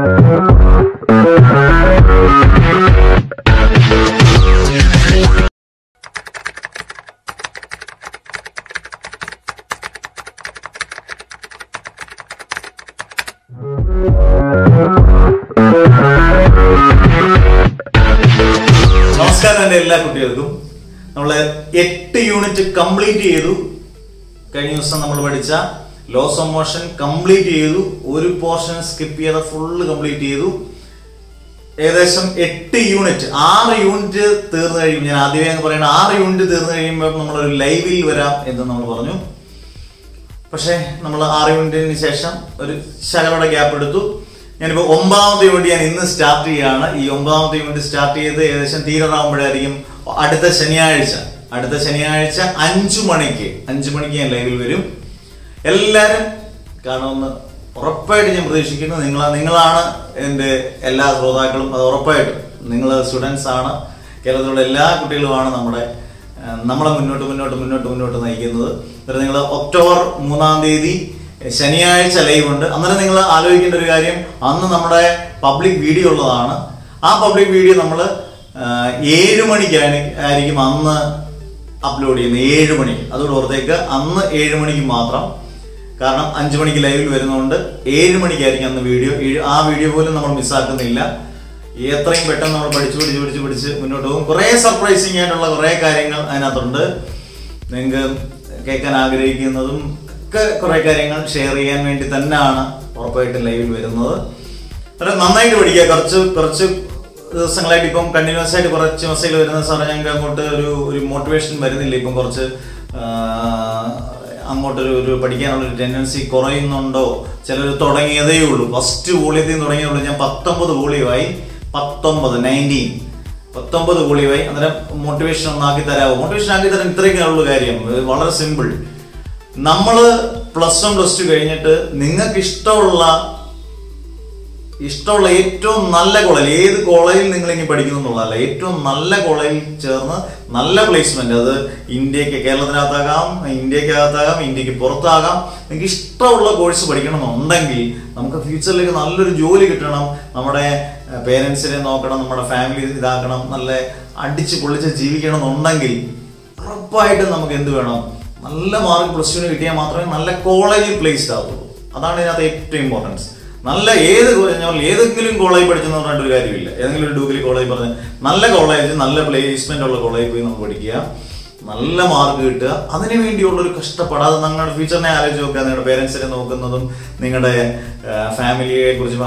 നമസ്കാരം എൻ്റെ എല്ലാ കുട്ടികൾക്കും. നമ്മൾ 8 യൂണിറ്റ് കംപ്ലീറ്റ് ചെയ്തു. കഴിഞ്ഞ ദിവസം നമ്മൾ പഠിച്ച ലോസ് ഓഫ് മോഷൻ കംപ്ലീറ്റ് ചെയ്തു. ഒരു പോർഷൻ സ്കിപ്പ് ചെയ്ത ഫുള്ള് കംപ്ലീറ്റ് ചെയ്തു. ഏകദേശം 8 യൂണിറ്റ് 6 യൂണിറ്റ് തീർന്നു കഴിയുമ്പോൾ, ഞാൻ ആദ്യമേ എന്ന് പറയുന്നത് 6 യൂണിറ്റ് തീർന്നു കഴിയുമ്പോൾ നമ്മളൊരു ലൈവിൽ വരാം എന്ന് നമ്മൾ പറഞ്ഞു. പക്ഷേ നമ്മൾ 6 യൂണിറ്റിന് ശേഷം ഒരു ശകലയുടെ ഗ്യാപ്പ് എടുത്തു. ഞാനിപ്പോൾ 9ാമത്തെ യൂണിറ്റ് ഞാൻ ഇന്ന് സ്റ്റാർട്ട് ചെയ്യുകയാണ്. ഈ 9ാമത്തെ യൂണിറ്റ് സ്റ്റാർട്ട് ചെയ്ത് ഏകദേശം തീരാറാകുമ്പോഴായിരിക്കും അടുത്ത ശനിയാഴ്ച 5 മണിക്ക് ഞാൻ ലൈവിൽ വരും. എല്ലാവരും കാണുമെന്ന് ഉറപ്പായിട്ട് ഞാൻ പ്രതീക്ഷിക്കുന്നു. നിങ്ങളാണ് എൻ്റെ എല്ലാ ശ്രോതാക്കളും. അത് ഉറപ്പായിട്ടും നിങ്ങൾ സ്റ്റുഡൻസ് ആണ്. കേരളത്തിലുള്ള എല്ലാ കുട്ടികളുമാണ് നമ്മളെ മുന്നോട്ട് നയിക്കുന്നത്. അന്നേരം നിങ്ങൾ ഒക്ടോബർ 3-ാം തീയതി ശനിയാഴ്ച ലൈവ് ഉണ്ട്. അന്നേരം നിങ്ങൾ ആലോചിക്കേണ്ട ഒരു കാര്യം, അന്ന് നമ്മുടെ പബ്ലിക് വീഡിയോ ഉള്ളതാണ്. ആ പബ്ലിക് വീഡിയോ നമ്മൾ 7 മണിക്കായിരിക്കും അന്ന് അപ്ലോഡ് ചെയ്യുന്നത്. 7 മണിക്ക്. അതുകൊണ്ട് ഓർത്തേക്ക്, അന്ന് 7 മണിക്ക് മാത്രം. കാരണം 5 മണിക്ക് ലൈവിൽ വരുന്നതുകൊണ്ട് 7 മണിക്കായിരിക്കും അന്ന് വീഡിയോ. ആ വീഡിയോ പോലും നമ്മൾ മിസ്സാക്കുന്നില്ല. എത്രയും പെട്ടെന്ന് നമ്മൾ പഠിച്ച് മുന്നോട്ട് പോകും. കുറേ സർപ്രൈസിങ് ആയിട്ടുള്ള കുറേ കാര്യങ്ങൾ അതിനകത്തുണ്ട്. നിങ്ങൾക്ക് കേൾക്കാൻ ആഗ്രഹിക്കുന്നതും ഒക്കെ കുറേ കാര്യങ്ങൾ ഷെയർ ചെയ്യാൻ വേണ്ടി തന്നെയാണ് ഉറപ്പായിട്ടും ലൈവിൽ വരുന്നത്. നന്നായിട്ട് പഠിക്കുക. കുറച്ച് ദിവസങ്ങളായിട്ട് ഇപ്പം കണ്ടിന്യൂസ് ആയിട്ട് കുറച്ച് മെസ്സേജ് വരുന്ന സാറേ, ഞങ്ങൾക്ക് അങ്ങോട്ട് ഒരു മോട്ടിവേഷൻ വരുന്നില്ല. ഇപ്പം കുറച്ച് അങ്ങോട്ടൊരു പഠിക്കാനുള്ളൊരു ടെൻഡൻസി കുറയുന്നുണ്ടോ? ചിലർ തുടങ്ങിയതേ ഉള്ളൂ, ഫസ്റ്റ് വോളിയത്തിൽ നിന്ന് തുടങ്ങിയുള്ളൂ. ഞാൻ 19 വോളിയമായി. 19 വോളിയമായി. അന്നേരം മോട്ടിവേഷൻ ഒന്നാക്കി തരാമോ? മോട്ടിവേഷൻ ആക്കി തരാൻ ഇത്രയൊക്കെയുള്ള കാര്യം. വളരെ സിമ്പിൾ. നമ്മൾ +1 +2 കഴിഞ്ഞിട്ട് നിങ്ങൾക്ക് ഇഷ്ടമുള്ള ഏറ്റവും നല്ല കോളേജ്, ഏത് കോളേജിൽ നിങ്ങൾ ഇനി പഠിക്കുന്നു എന്നുള്ളതല്ല, ഏറ്റവും നല്ല കോളേജിൽ ചേർന്ന് നല്ല പ്ലേസ്മെന്റ്, അത് കേരളത്തിനകത്താകാം, ഇന്ത്യക്ക് പുറത്താകാം. നിങ്ങൾക്ക് ഇഷ്ടമുള്ള കോഴ്സ് പഠിക്കണമെന്നുണ്ടെങ്കിൽ, നമുക്ക് ഫ്യൂച്ചറിലേക്ക് നല്ലൊരു ജോലി കിട്ടണം, നമ്മുടെ പേരൻസിനെ നോക്കണം, നമ്മുടെ ഫാമിലി ഇതാക്കണം, നല്ല അടിച്ച് പൊളിച്ച് ജീവിക്കണം എന്നുണ്ടെങ്കിൽ ഉറപ്പായിട്ടും നമുക്ക് എന്ത് വേണം? നല്ല മാർക്ക് +2 കിട്ടിയാൽ മാത്രമേ നല്ല കോളേജിൽ പ്ലേസ്ഡ് ആവുള്ളൂ. അതാണ് ഇതിനകത്ത് ഏറ്റവും ഇമ്പോർട്ടൻസ്. നല്ല ഏതെങ്കിലും കോളേജ് പഠിച്ചെന്ന് പറഞ്ഞിട്ടൊരു കാര്യമില്ല. ഏതെങ്കിലും ഒരു ഡൂഗിലി കോളേജ് പറഞ്ഞ് നല്ല കോളേജ്, നല്ല പ്ലേസ്മെന്റ് ഉള്ള കോളേജിൽ പോയി നമ്മൾ പഠിക്കുക, നല്ല മാർക്ക് കിട്ടുക. അതിനു വേണ്ടിയുള്ളൊരു കഷ്ടപ്പാടാതെ നിങ്ങളുടെ ഫ്യൂച്ചറിനെ ആലോചിച്ച് നോക്കുക. നിങ്ങളുടെ പേരൻസിനെ നോക്കുന്നതും നിങ്ങളുടെ ഫാമിലിയെ കുറിച്ച്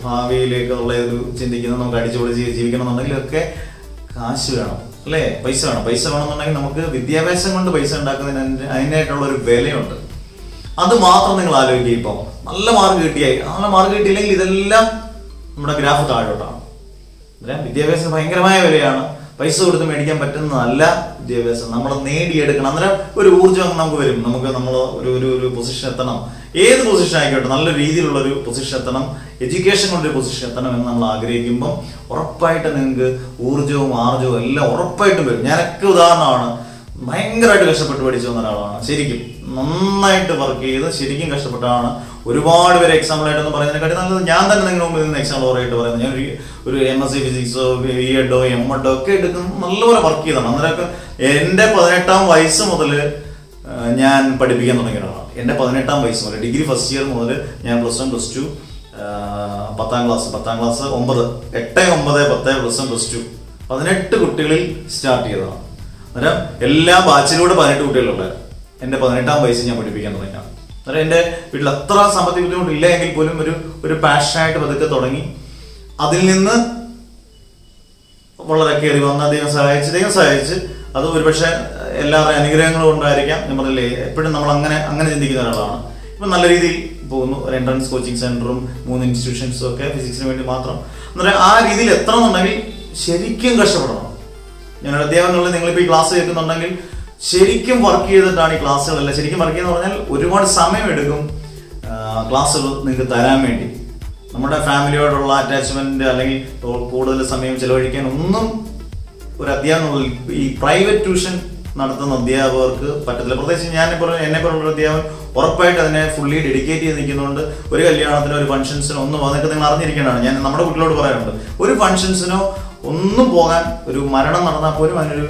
ഭാവിയിലേക്കുള്ള ഒരു ചിന്തിക്കുന്നതും, നമുക്ക് അടിച്ചുപൊളിച്ച് ജീവിക്കണം എന്നുണ്ടെങ്കിൽ ഒക്കെ കാശ് വേണം, അല്ലേ? പൈസ വേണമെന്നുണ്ടെങ്കിൽ നമുക്ക് വിദ്യാഭ്യാസം കൊണ്ട് പൈസ ഉണ്ടാക്കുന്നതിന് അതിനായിട്ടുള്ള ഒരു വിലയുണ്ട്. അത് മാത്രം നിങ്ങൾ ആലോചിക്കുക. ഇപ്പം നല്ല മാർക്ക് കിട്ടിയില്ലെങ്കിൽ ഇതെല്ലാം നമ്മുടെ ഗ്രാഫ് താഴോട്ടാണ്. വിദ്യാഭ്യാസത്തിന് ഭയങ്കരമായ വിലയാണ്. പൈസ കൊടുത്ത് മേടിക്കാൻ പറ്റുന്നതല്ല വിദ്യാഭ്യാസം. നമ്മൾ നേടിയെടുക്കണം. അന്നേരം ഒരു ഊർജ്ജം നമുക്ക് വരും. നമ്മൾ ഒരു പൊസിഷൻ എത്തണം. ഏത് പൊസിഷൻ ആയിക്കോട്ടെ, നല്ല രീതിയിലുള്ള ഒരു പൊസിഷൻ എത്തണം, എഡ്യൂക്കേഷൻ കൊണ്ടൊരു പൊസിഷൻ എത്തണം എന്ന് നമ്മൾ ആഗ്രഹിക്കുമ്പോൾ ഉറപ്പായിട്ട് നിങ്ങൾക്ക് ഊർജ്ജവും ആർജവും എല്ലാം ഉറപ്പായിട്ടും വരും. ഞാനൊക്കെ ഉദാഹരണമാണ്. ഭയങ്കരമായിട്ട് കഷ്ടപ്പെട്ട് പഠിച്ചു വന്ന ഒരാളാണ്. ശരിക്കും നന്നായിട്ട് വർക്ക് ചെയ്ത് ശരിക്കും കഷ്ടപ്പെട്ടാണ്. ഒരുപാട് പേര് എക്സാമ്പിളായിട്ടൊന്നും പറയുന്നതിനെക്കാട്ടി നല്ലത് ഞാൻ തന്നെ നിങ്ങളുടെ മുമ്പിൽ നിന്ന് എക്സാമ്പിൾ ഓറായിട്ട് പറയുന്നത്. ഞാൻ ഒരു MSc ഫിസിക്സോ BEdോ MEdോ ഒക്കെ എടുക്കുന്ന നല്ലപോലെ വർക്ക് ചെയ്തതാണ്. അന്നേരമൊക്കെ എൻ്റെ 18ാം വയസ്സ് മുതൽ ഞാൻ പഠിപ്പിക്കാൻ തുടങ്ങിയ ഒരാളാണ്. എൻ്റെ 18ാം വയസ്സ് മുതൽ, ഡിഗ്രി ഫസ്റ്റ് ഇയർ മുതൽ ഞാൻ +1 +2 10ാം ക്ലാസ് 9 8 9 10 +1 +2 18 കുട്ടികളിൽ സ്റ്റാർട്ട് ചെയ്തതാണ്. അന്നേരം എല്ലാ ബാച്ചിലൂടെ 18 കുട്ടികളുണ്ടായിരുന്നു. എൻ്റെ 18ാം വയസ്സിൽ ഞാൻ പഠിപ്പിക്കാൻ തുടങ്ങിയാണ്. അന്നേരം എൻ്റെ വീട്ടിൽ അത്ര സാമ്പത്തിക ബുദ്ധിമുട്ടില്ല എങ്കിൽ പോലും ഒരു പാഷനായിട്ട് പതുക്കെ തുടങ്ങി. അതിൽ നിന്ന് വളരെ കയറി വന്ന ദൈവം സഹായിച്ച് അത് ഒരുപക്ഷെ എല്ലാവരുടെയും അനുഗ്രഹങ്ങളും ഉണ്ടായിരിക്കാം. ഞാൻ പറഞ്ഞില്ലേ, എപ്പോഴും നമ്മൾ അങ്ങനെ ചിന്തിക്കുന്ന ഒരാളാണ്. ഇപ്പം നല്ല രീതിയിൽ പോകുന്നു. ഒരു എൻട്രൻസ് കോച്ചിങ് സെന്ററും 3 ഇൻസ്റ്റിറ്റ്യൂഷൻസും ഒക്കെ ഫിസിക്സിന് വേണ്ടി മാത്രം. അന്നേരം ആ രീതിയിൽ എത്തണമെന്നുണ്ടെങ്കിൽ ശരിക്കും കഷ്ടപ്പെടണം. ഞാനൊരു അധ്യാപകനുള്ളിൽ നിങ്ങളിപ്പോൾ ഈ ക്ലാസ് കേൾക്കുന്നുണ്ടെങ്കിൽ ശരിക്കും വർക്ക് ചെയ്തിട്ടാണ് ഈ ക്ലാസ്സുകളെല്ലാം. ശരിക്കും വർക്ക് ചെയ്യുന്ന പറഞ്ഞാൽ ഒരുപാട് സമയമെടുക്കും ക്ലാസ്സുകൾ നിങ്ങൾക്ക് തരാൻ വേണ്ടി. നമ്മുടെ ഫാമിലിയോടുള്ള അറ്റാച്ച്മെന്റ് അല്ലെങ്കിൽ കൂടുതൽ സമയം ചെലവഴിക്കാൻ ഒന്നും ഒരു അധ്യാപകനുള്ളിൽ ഈ പ്രൈവറ്റ് ട്യൂഷൻ നടത്തുന്ന അധ്യാപകർക്ക് പറ്റത്തില്ല. പ്രത്യേകിച്ച് എന്നെ പോലുള്ള അധ്യാപകൻ ഉറപ്പായിട്ട് അതിനെ ഫുള്ളി ഡെഡിക്കേറ്റ് ചെയ്ത് നിൽക്കുന്നുണ്ട്. ഒരു കല്യാണത്തിനോ ഒരു ഫംഗ്ഷൻസിനോ ഒന്നും വന്നിട്ട് നിങ്ങൾ അറിഞ്ഞിരിക്കേണ്ടതാണ്. ഞാൻ നമ്മുടെ കുട്ടികളോട് പറയാറുണ്ട്, ഒരു ഫംഗ്ഷൻസിനോ ഒന്നും പോകാൻ, ഒരു മരണം നടന്നാൽ പോലും അതിനൊരു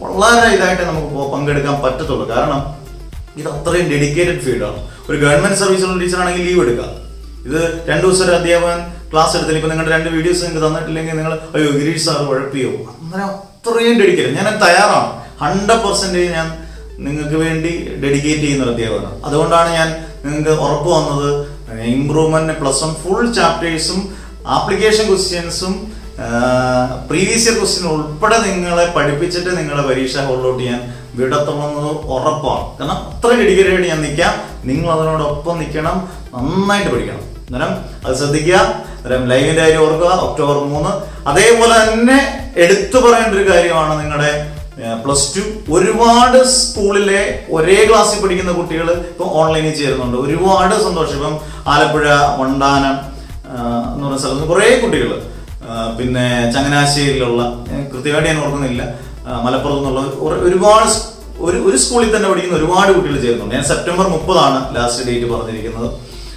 വളരെ ഇതായിട്ട് നമുക്ക് പങ്കെടുക്കാൻ പറ്റത്തുള്ളൂ. കാരണം ഇത് അത്രയും ഡെഡിക്കേറ്റഡ് ഫീൽഡാണ്. ഒരു ഗവൺമെന്റ് സർവീസിലുള്ള ടീച്ചറാണെങ്കിൽ ലീവ് എടുക്കുക. ഇത് 2 ദിവസം ഒരു അധ്യാപകൻ ക്ലാസ് എടുത്തില്ല, ഇപ്പൊ നിങ്ങളുടെ 2 വീഡിയോസ് നിങ്ങൾക്ക് തന്നിട്ടില്ലെങ്കിൽ നിങ്ങൾ അയ്യോ ഗിരീഷ് സാർ ഉഴപ്പിയോ, അങ്ങനെ അത്രയും ഡെഡിക്കേറ്റഡ്. ഞാൻ തയ്യാറാണ്, 100% ഞാൻ നിങ്ങൾക്ക് വേണ്ടി ഡെഡിക്കേറ്റ് ചെയ്യുന്ന ഒരു അധ്യാപകനാണ്. അതുകൊണ്ടാണ് ഞാൻ നിങ്ങൾക്ക് ഉറപ്പ് വന്നത് ഇംപ്രൂവ്മെന്റ് +1 ഫുൾ ചാപ്റ്റേഴ്സും ആപ്ലിക്കേഷൻ ക്വസ്റ്റ്യൻസും പ്രീവിയസ് ഇയർ ക്വസ്റ്റ്യൻ ഉൾപ്പെടെ നിങ്ങളെ പഠിപ്പിച്ചിട്ട് നിങ്ങളെ പരീക്ഷ ഹോൾഡ് ഔട്ട് ചെയ്യാൻ വിടത്തുള്ളത് ഉറപ്പാണ്. കാരണം അത്ര ഡെഡിക്കേറ്റഡ് ആയിട്ട് ഞാൻ നിൽക്കാം. നിങ്ങൾ അതിനോടൊപ്പം നിൽക്കണം, നന്നായിട്ട് പഠിക്കണം. അന്നേരം അത് ശ്രദ്ധിക്കുക. അന്നേരം ലൈവിന്റെ കാര്യം ഓർക്കുക, ഒക്ടോബർ 3. അതേപോലെ തന്നെ എടുത്തു പറയേണ്ട ഒരു കാര്യമാണ് നിങ്ങളുടെ +2. ഒരുപാട് സ്കൂളിലെ ഒരേ ക്ലാസ്സിൽ പഠിക്കുന്ന കുട്ടികൾ ഇപ്പൊ ഓൺലൈനിൽ ചേരുന്നുണ്ട്. ഒരുപാട് സന്തോഷം. ഇപ്പം ആലപ്പുഴ, വണ്ടാനം എന്ന് പറയുന്ന സ്ഥലത്ത് കുറെ കുട്ടികൾ, പിന്നെ ചങ്ങനാശ്ശേരിയിലുള്ള, കൃത്യമായിട്ട് ഞാൻ ഓർക്കുന്നില്ല, മലപ്പുറത്ത് നിന്നുള്ള ഒരുപാട് ഒരു സ്കൂളിൽ തന്നെ പഠിക്കുന്ന ഒരുപാട് കുട്ടികൾ ചേരുന്നുണ്ട്. ഞാൻ സെപ്റ്റംബർ 30 ലാസ്റ്റ് ഡേറ്റ് പറഞ്ഞിരിക്കുന്നത്.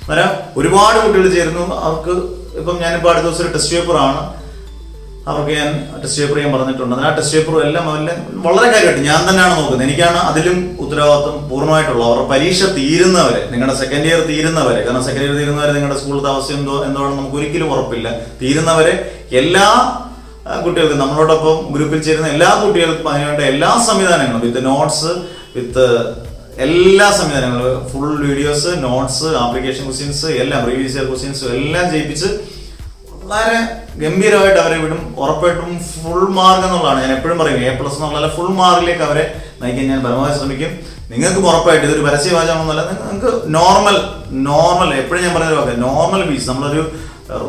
അന്നേരം ഒരുപാട് കുട്ടികൾ ചേരുന്നു. അവർക്ക് ഇപ്പം ഞാനിപ്പോൾ അടുത്ത ദിവസം ഒരു ടെസ്റ്റ് പേപ്പറാണ്, അവർക്ക് ഞാൻ ടെസ്റ്റ് പേപ്പർ ചെയ്യാൻ പറഞ്ഞിട്ടുണ്ട്. ആ ടെസ്റ്റ് പേപ്പറും എല്ലാം വളരെ കാര്യമായിട്ട് ഞാൻ തന്നെയാണ് നോക്കുന്നത്. എനിക്കാണ് അതിലും ഉത്തരവാദിത്വം പൂർണ്ണമായിട്ടുള്ള. അവരുടെ പരീക്ഷ തീരുന്നവരെ, നിങ്ങളുടെ സെക്കൻഡ് ഇയർ തീരുന്നവരെ, കാരണം സെക്കൻഡ് ഇയർ തീരുന്നവരെ നിങ്ങളുടെ സ്കൂളിലത്തെ അവസ്ഥ എന്താണെന്ന് നമുക്ക് ഒരിക്കലും ഉറപ്പില്ല. തീരുന്നവരെ എല്ലാ കുട്ടികൾക്കും, നമ്മളോടൊപ്പം ഗ്രൂപ്പിൽ ചേരുന്ന എല്ലാ കുട്ടികൾക്കും അതിനുവേണ്ട എല്ലാ സംവിധാനങ്ങളും, വിത്ത് നോട്ട്സ്, വിത്ത് എല്ലാ സംവിധാനങ്ങളും, full videos, notes, application questions എല്ലാം, പ്രീവിയസ് ഇയർ ക്വസ്റ്റ്യൻസ് എല്ലാം ചെയ്യിപ്പിച്ച് വളരെ ഗംഭീരമായിട്ട് അവരെ വിടും. ഉറപ്പായിട്ടും ഫുൾ മാർക്ക് എന്നുള്ളതാണ് ഞാൻ എപ്പോഴും പറയും. A+ എന്നുള്ള ഫുൾ മാർക്കിലേക്ക് അവരെ നയിക്കാൻ ഞാൻ പരമാവധി ശ്രമിക്കും. നിങ്ങൾക്കും ഉറപ്പായിട്ട് ഇതൊരു പരസ്യവാചകമൊന്നുമല്ല. നിങ്ങൾക്ക് നോർമൽ എപ്പോഴും ഞാൻ പറയുന്ന വാക്ക്, നോർമൽ ഫീസ്, നമ്മളൊരു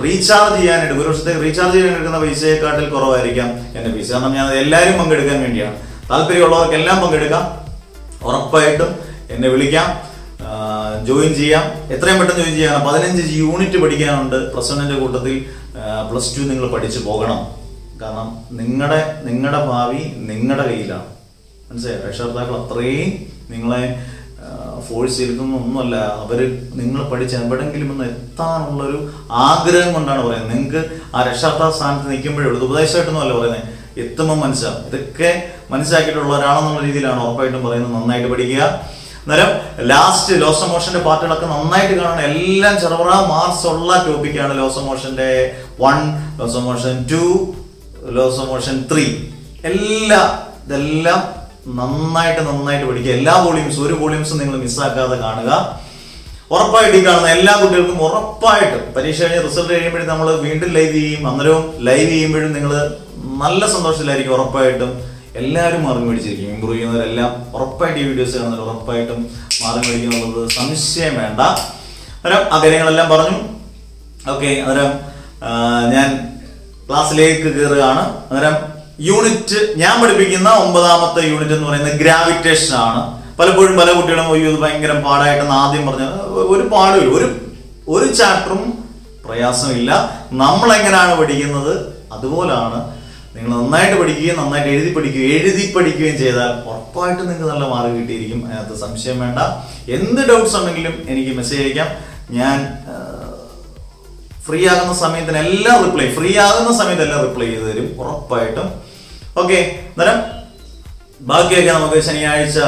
റീചാർജ് ചെയ്യാനായിട്ട്, ഒരു വർഷത്തേക്ക് റീചാർജ് ചെയ്യാൻ എടുക്കുന്ന പൈസയെക്കാട്ടിൽ കുറവായിരിക്കാം എന്റെ ഫീസ്. കാരണം ഞാൻ എല്ലാവരും പങ്കെടുക്കാൻ വേണ്ടിയാണ്. താല്പര്യമുള്ളവർക്കെല്ലാം പങ്കെടുക്കാം. ഉറപ്പായിട്ടും എന്നെ വിളിക്കാം, ജോയിൻ ചെയ്യാം. എത്രയും പെട്ടെന്ന് ജോയിൻ ചെയ്യാം. 15 യൂണിറ്റ് പഠിക്കാനുണ്ട് +1 കൂട്ടത്തിൽ. +2 നിങ്ങൾ പഠിച്ചു പോകണം. കാരണം നിങ്ങളുടെ ഭാവി നിങ്ങളുടെ കയ്യിലാണ്. മനസ്സിലായോ? രക്ഷകർത്താക്കൾ അത്രയും നിങ്ങളെ ഫോഴ്സ് ചെയ്തൊന്നുമല്ല. അവര് നിങ്ങൾ പഠിച്ച് എവിടെങ്കിലും ഒന്ന് എത്താനുള്ളൊരു ആഗ്രഹം കൊണ്ടാണ് പറയുന്നത്. നിങ്ങൾക്ക് ആ രക്ഷകർത്താ സ്ഥാനത്ത് നിൽക്കുമ്പോഴേ ഉള്ളൂ. ഉപദേശമായിട്ടൊന്നും അല്ല പറയുന്നത്, എത്തുമ്പോൾ മനസ്സിലാവും. ഇതൊക്കെ മനസ്സിലാക്കിയിട്ടുള്ള ഒരാളെന്നുള്ള രീതിയിലാണ് ഉറപ്പായിട്ടും പറയുന്നത്. നന്നായിട്ട് പഠിക്കുക. അന്നേരം ലാസ്റ്റ് ലോസ് ഓഫ് മോഷന്റെ പാർട്ടുകളൊക്കെ നന്നായിട്ട് കാണണം. എല്ലാം ചെറുപറ മാർക്സ് ഉള്ള ടോപ്പിക്കാണ്. ലോസ് ഓഫ് മോഷന്റെ 1, laws of motion 2, laws of motion 3, ഇതെല്ലാം നന്നായിട്ട് പഠിക്കുക. എല്ലാ വോളിയൂംസും, ഒരു വോളിയൂംസും നിങ്ങൾ മിസ്സാക്കാതെ കാണുക. ഉറപ്പായിട്ട് ഈ കാണുന്ന എല്ലാ കുട്ടികൾക്കും ഉറപ്പായിട്ടും പരീക്ഷ കഴിഞ്ഞ് റിസൾട്ട് കഴിയുമ്പോഴും നമ്മൾ വീണ്ടും ലൈവ് ചെയ്യും. അന്നേരവും ലൈവ് ചെയ്യുമ്പോഴും നിങ്ങൾ നല്ല സന്തോഷത്തിലായിരിക്കും. ഉറപ്പായിട്ടും എല്ലാവരും മാർക്ക് മേടിച്ചിരിക്കും. ഇമ്പ്രൂവ് ചെയ്യുന്നവരെല്ലാം ഉറപ്പായിട്ട് ഈ വീഡിയോസ് കാണുന്നവർ ഉറപ്പായിട്ടും മാർക്ക് മേടിക്കുന്നുള്ളത് സംശയം വേണ്ട. അന്നേരം ആ കാര്യങ്ങളെല്ലാം പറഞ്ഞു. ഓക്കെ, അന്നേരം ഞാൻ ക്ലാസ്സിലേക്ക് കയറുകയാണ്. അന്നേരം യൂണിറ്റ് ഞാൻ പഠിപ്പിക്കുന്ന 9ാമത്തെ യൂണിറ്റ് എന്ന് പറയുന്നത് ഗ്രാവിറ്റേഷൻ ആണ്. പലപ്പോഴും പല കുട്ടികളും ഇത് ഭയങ്കര പാടായിട്ടെന്ന് ആദ്യം പറഞ്ഞു. ഒരു പാടില്ല, ഒരു ചാപ്റ്ററും പ്രയാസമില്ല. നമ്മൾ എങ്ങനെയാണ് പഠിക്കുന്നത് അതുപോലാണ്. നിങ്ങൾ നന്നായിട്ട് പഠിക്കുകയും നന്നായിട്ട് എഴുതി പഠിക്കുകയും ചെയ്താൽ ഉറപ്പായിട്ടും നിങ്ങൾക്ക് നല്ല മാർക്ക് കിട്ടിയിരിക്കും. അതിനകത്ത് സംശയം വേണ്ട. എന്ത് ഡൗട്ട്സ് ഉണ്ടെങ്കിലും എനിക്ക് മെസ്സേജ് അയക്കാം. ഞാൻ ഫ്രീ ആകുന്ന സമയത്തിന് എല്ലാം റിപ്ലൈ ചെയ്ത് തരും ഉറപ്പായിട്ടും. ഓക്കെ, അന്നേരം ബാക്കിയൊക്കെ നമുക്ക് ശനിയാഴ്ച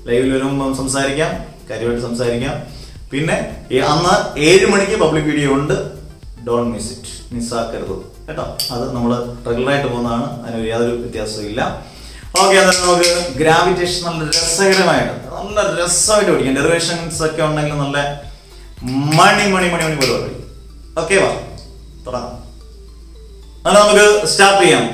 ലൈവിൽ വരുമ്പോൾ സംസാരിക്കാം, കാര്യമായിട്ട് സംസാരിക്കാം. പിന്നെ അന്ന് 7 മണിക്ക് പബ്ലിക് വീഡിയോ ഉണ്ട്. ഡോണ്ട് മിസ് ഇറ്റ്, മിസ്സാക്കരുത് കേട്ടോ. അത് നമ്മൾ റെഗുലറായിട്ട് പോകുന്നതാണ്, അതിന് യാതൊരു വ്യത്യാസവും ഇല്ല. ഓക്കെ, അന്നേരം നമുക്ക് ഗ്രാവിറ്റേഷൻ നല്ല രസമായിട്ട് പഠിക്കാം. ഡെറിവേഷൻസ് ഒക്കെ ഉണ്ടെങ്കിൽ നല്ല മണി പോലെ പഠിക്കും. ഓക്കെ, വാ തുടങ്ങാം. എന്നാൽ നമുക്ക് സ്റ്റാർട്ട് ചെയ്യാം.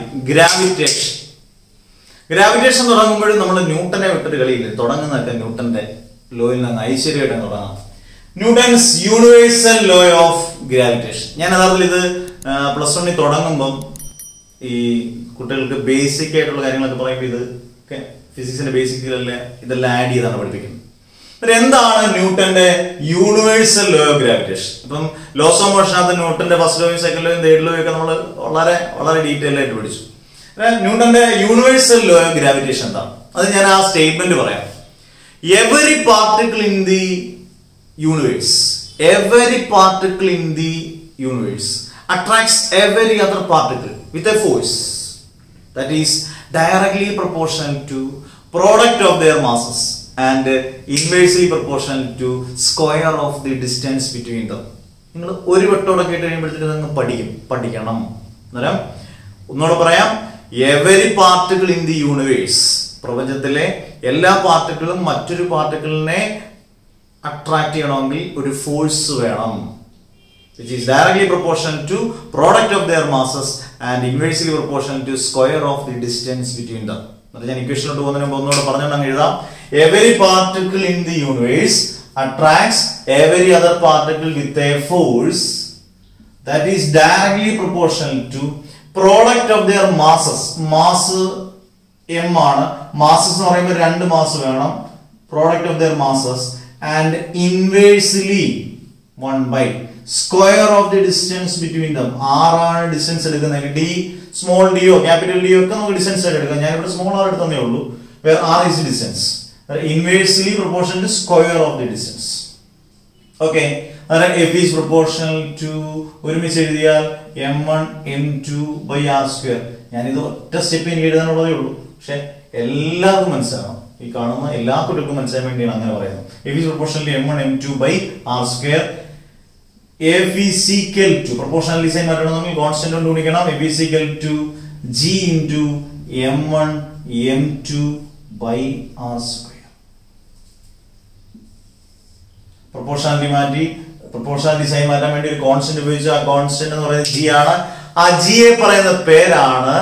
ഗ്രാവിറ്റേഷൻ തുടങ്ങുമ്പോഴും നമ്മൾ ന്യൂട്ടനെ വിട്ടൊരു കളിയില്ല. തുടങ്ങുന്നതൊക്കെ ന്യൂട്ടന്റെ ലോയിൽ നിന്ന് ഐശ്വര്യമായിട്ട് തുടങ്ങാം. Newton's universal law of gravitation. ഞാൻ യഥാർത്ഥത്തിൽ ഇത് +1 തുടങ്ങുമ്പം ഈ കുട്ടികൾക്ക് ബേസിക് ആയിട്ടുള്ള കാര്യങ്ങളൊക്കെ പറയുമ്പോൾ ഇത് ഫിസിക്സിന്റെ ബേസിക്കല്ലേ ഇതെല്ലാം ആഡ് ചെയ്താണ് പഠിപ്പിക്കുന്നത്. എന്താണ് ന്യൂട്ടന്റെ യൂണിവേഴ്സൽ ലോ ഓഫ് ഗ്രാവിറ്റേഷൻ? ഇപ്പം ലോസ് ഓഫ് മോഷനകത്ത് ന്യൂട്ടന്റെ ഫസ്റ്റ് ലോയും സെക്കൻഡ് ലോയും തേർഡ് ലോയും ഒക്കെ നമ്മൾ വളരെ ഡീറ്റെയിൽ ആയിട്ട് പഠിച്ചു. ന്യൂട്ടന്റെ യൂണിവേഴ്സൽ ലോ ഓഫ് ഗ്രാവിറ്റേഷൻ എന്താണ്? അത് ഞാൻ ആ സ്റ്റേറ്റ്മെന്റ് പറയാം. every particle in the universe attracts every other particle with a force that is directly proportional to product of their masses and inversely proportional to square of the distance between them. നിങ്ങൾ ഒരു വട്ടോടെ കേട്ട് കഴിയുമ്പോഴത്തേക്ക് നിങ്ങൾ പഠിക്കണം. അന്നേരം ഒന്നുകൂടെ പറയാം, every particle in the universe, പ്രപഞ്ചത്തിലെ എല്ലാ പാർട്ടിക്കിളും മറ്റൊരു പാർട്ടിക്കിളിനെ അട്രാക്ട് ചെയ്യണമെങ്കിൽ ഒരു ഫോഴ്സ് വേണം, which is directly proportional to product of their masses and inversely proportional to square of the distance between them. ഞാൻ ഇക്വേഷനിലോട്ട് പോകുന്നതിന് മുമ്പ് ഒന്നുകൂടെ പറഞ്ഞുകൊണ്ട് എഴുതാം. Every particle in the universe attracts every other particle with a force that is directly proportional to product of their masses. Mass m ആണ്. masses എന്ന് പറയുമ്പോൾ 2 mass വേണം. product of their masses and inversely 1 by square of the distance between them. r ആണ് distance എടുക്കുന്നത്. d small d ഓ capital d ഒക്കെ നമുക്ക് distance ആയിട്ട് എടുക്കാം. ഞാൻ ഇവിടെ സ്മോൾ r എടുത്തേ ഉള്ളൂ. where r is the distance. Inversely proportional to square of the distance. Okay, f is proportional to ഒരുമിച്ച് എഴുതിയാൽ m1 m2 by r square. ഞാൻ ഇത് ഒറ്റ സ്റ്റെപ്പ് എനിക്ക് എഴുതാനുള്ളതേ ഉള്ളൂ, പക്ഷെ എല്ലാവർക്കും മനസ്സിലാക്കണം. ഈ കാണുന്ന എല്ലാ കുട്ടികൾക്കും മനസ്സിലാൻ വേണ്ടിയാണ് അങ്ങനെ പറയുന്നത്. f is proportional to m1 m2 by r square. f is equal to proportional design മാറ്റണമെങ്കിൽ കോൺസ്റ്റന്റ് കൊണ്ട് ഗുണിക്കണം. f is equal to g into m1 m2 by r square. Proportionality മാറ്റി പ്രൊപ്പോർഷണാലിറ്റി സൈൻ മാറ്റാൻ വേണ്ടി ഒരു കോൺസ്റ്റന്റ് ഉപയോഗിച്ചു. ആ constant എന്ന് പറയുന്നത് ജി ആണ്. ആ ജിയെ പറയുന്ന പേരാണ്,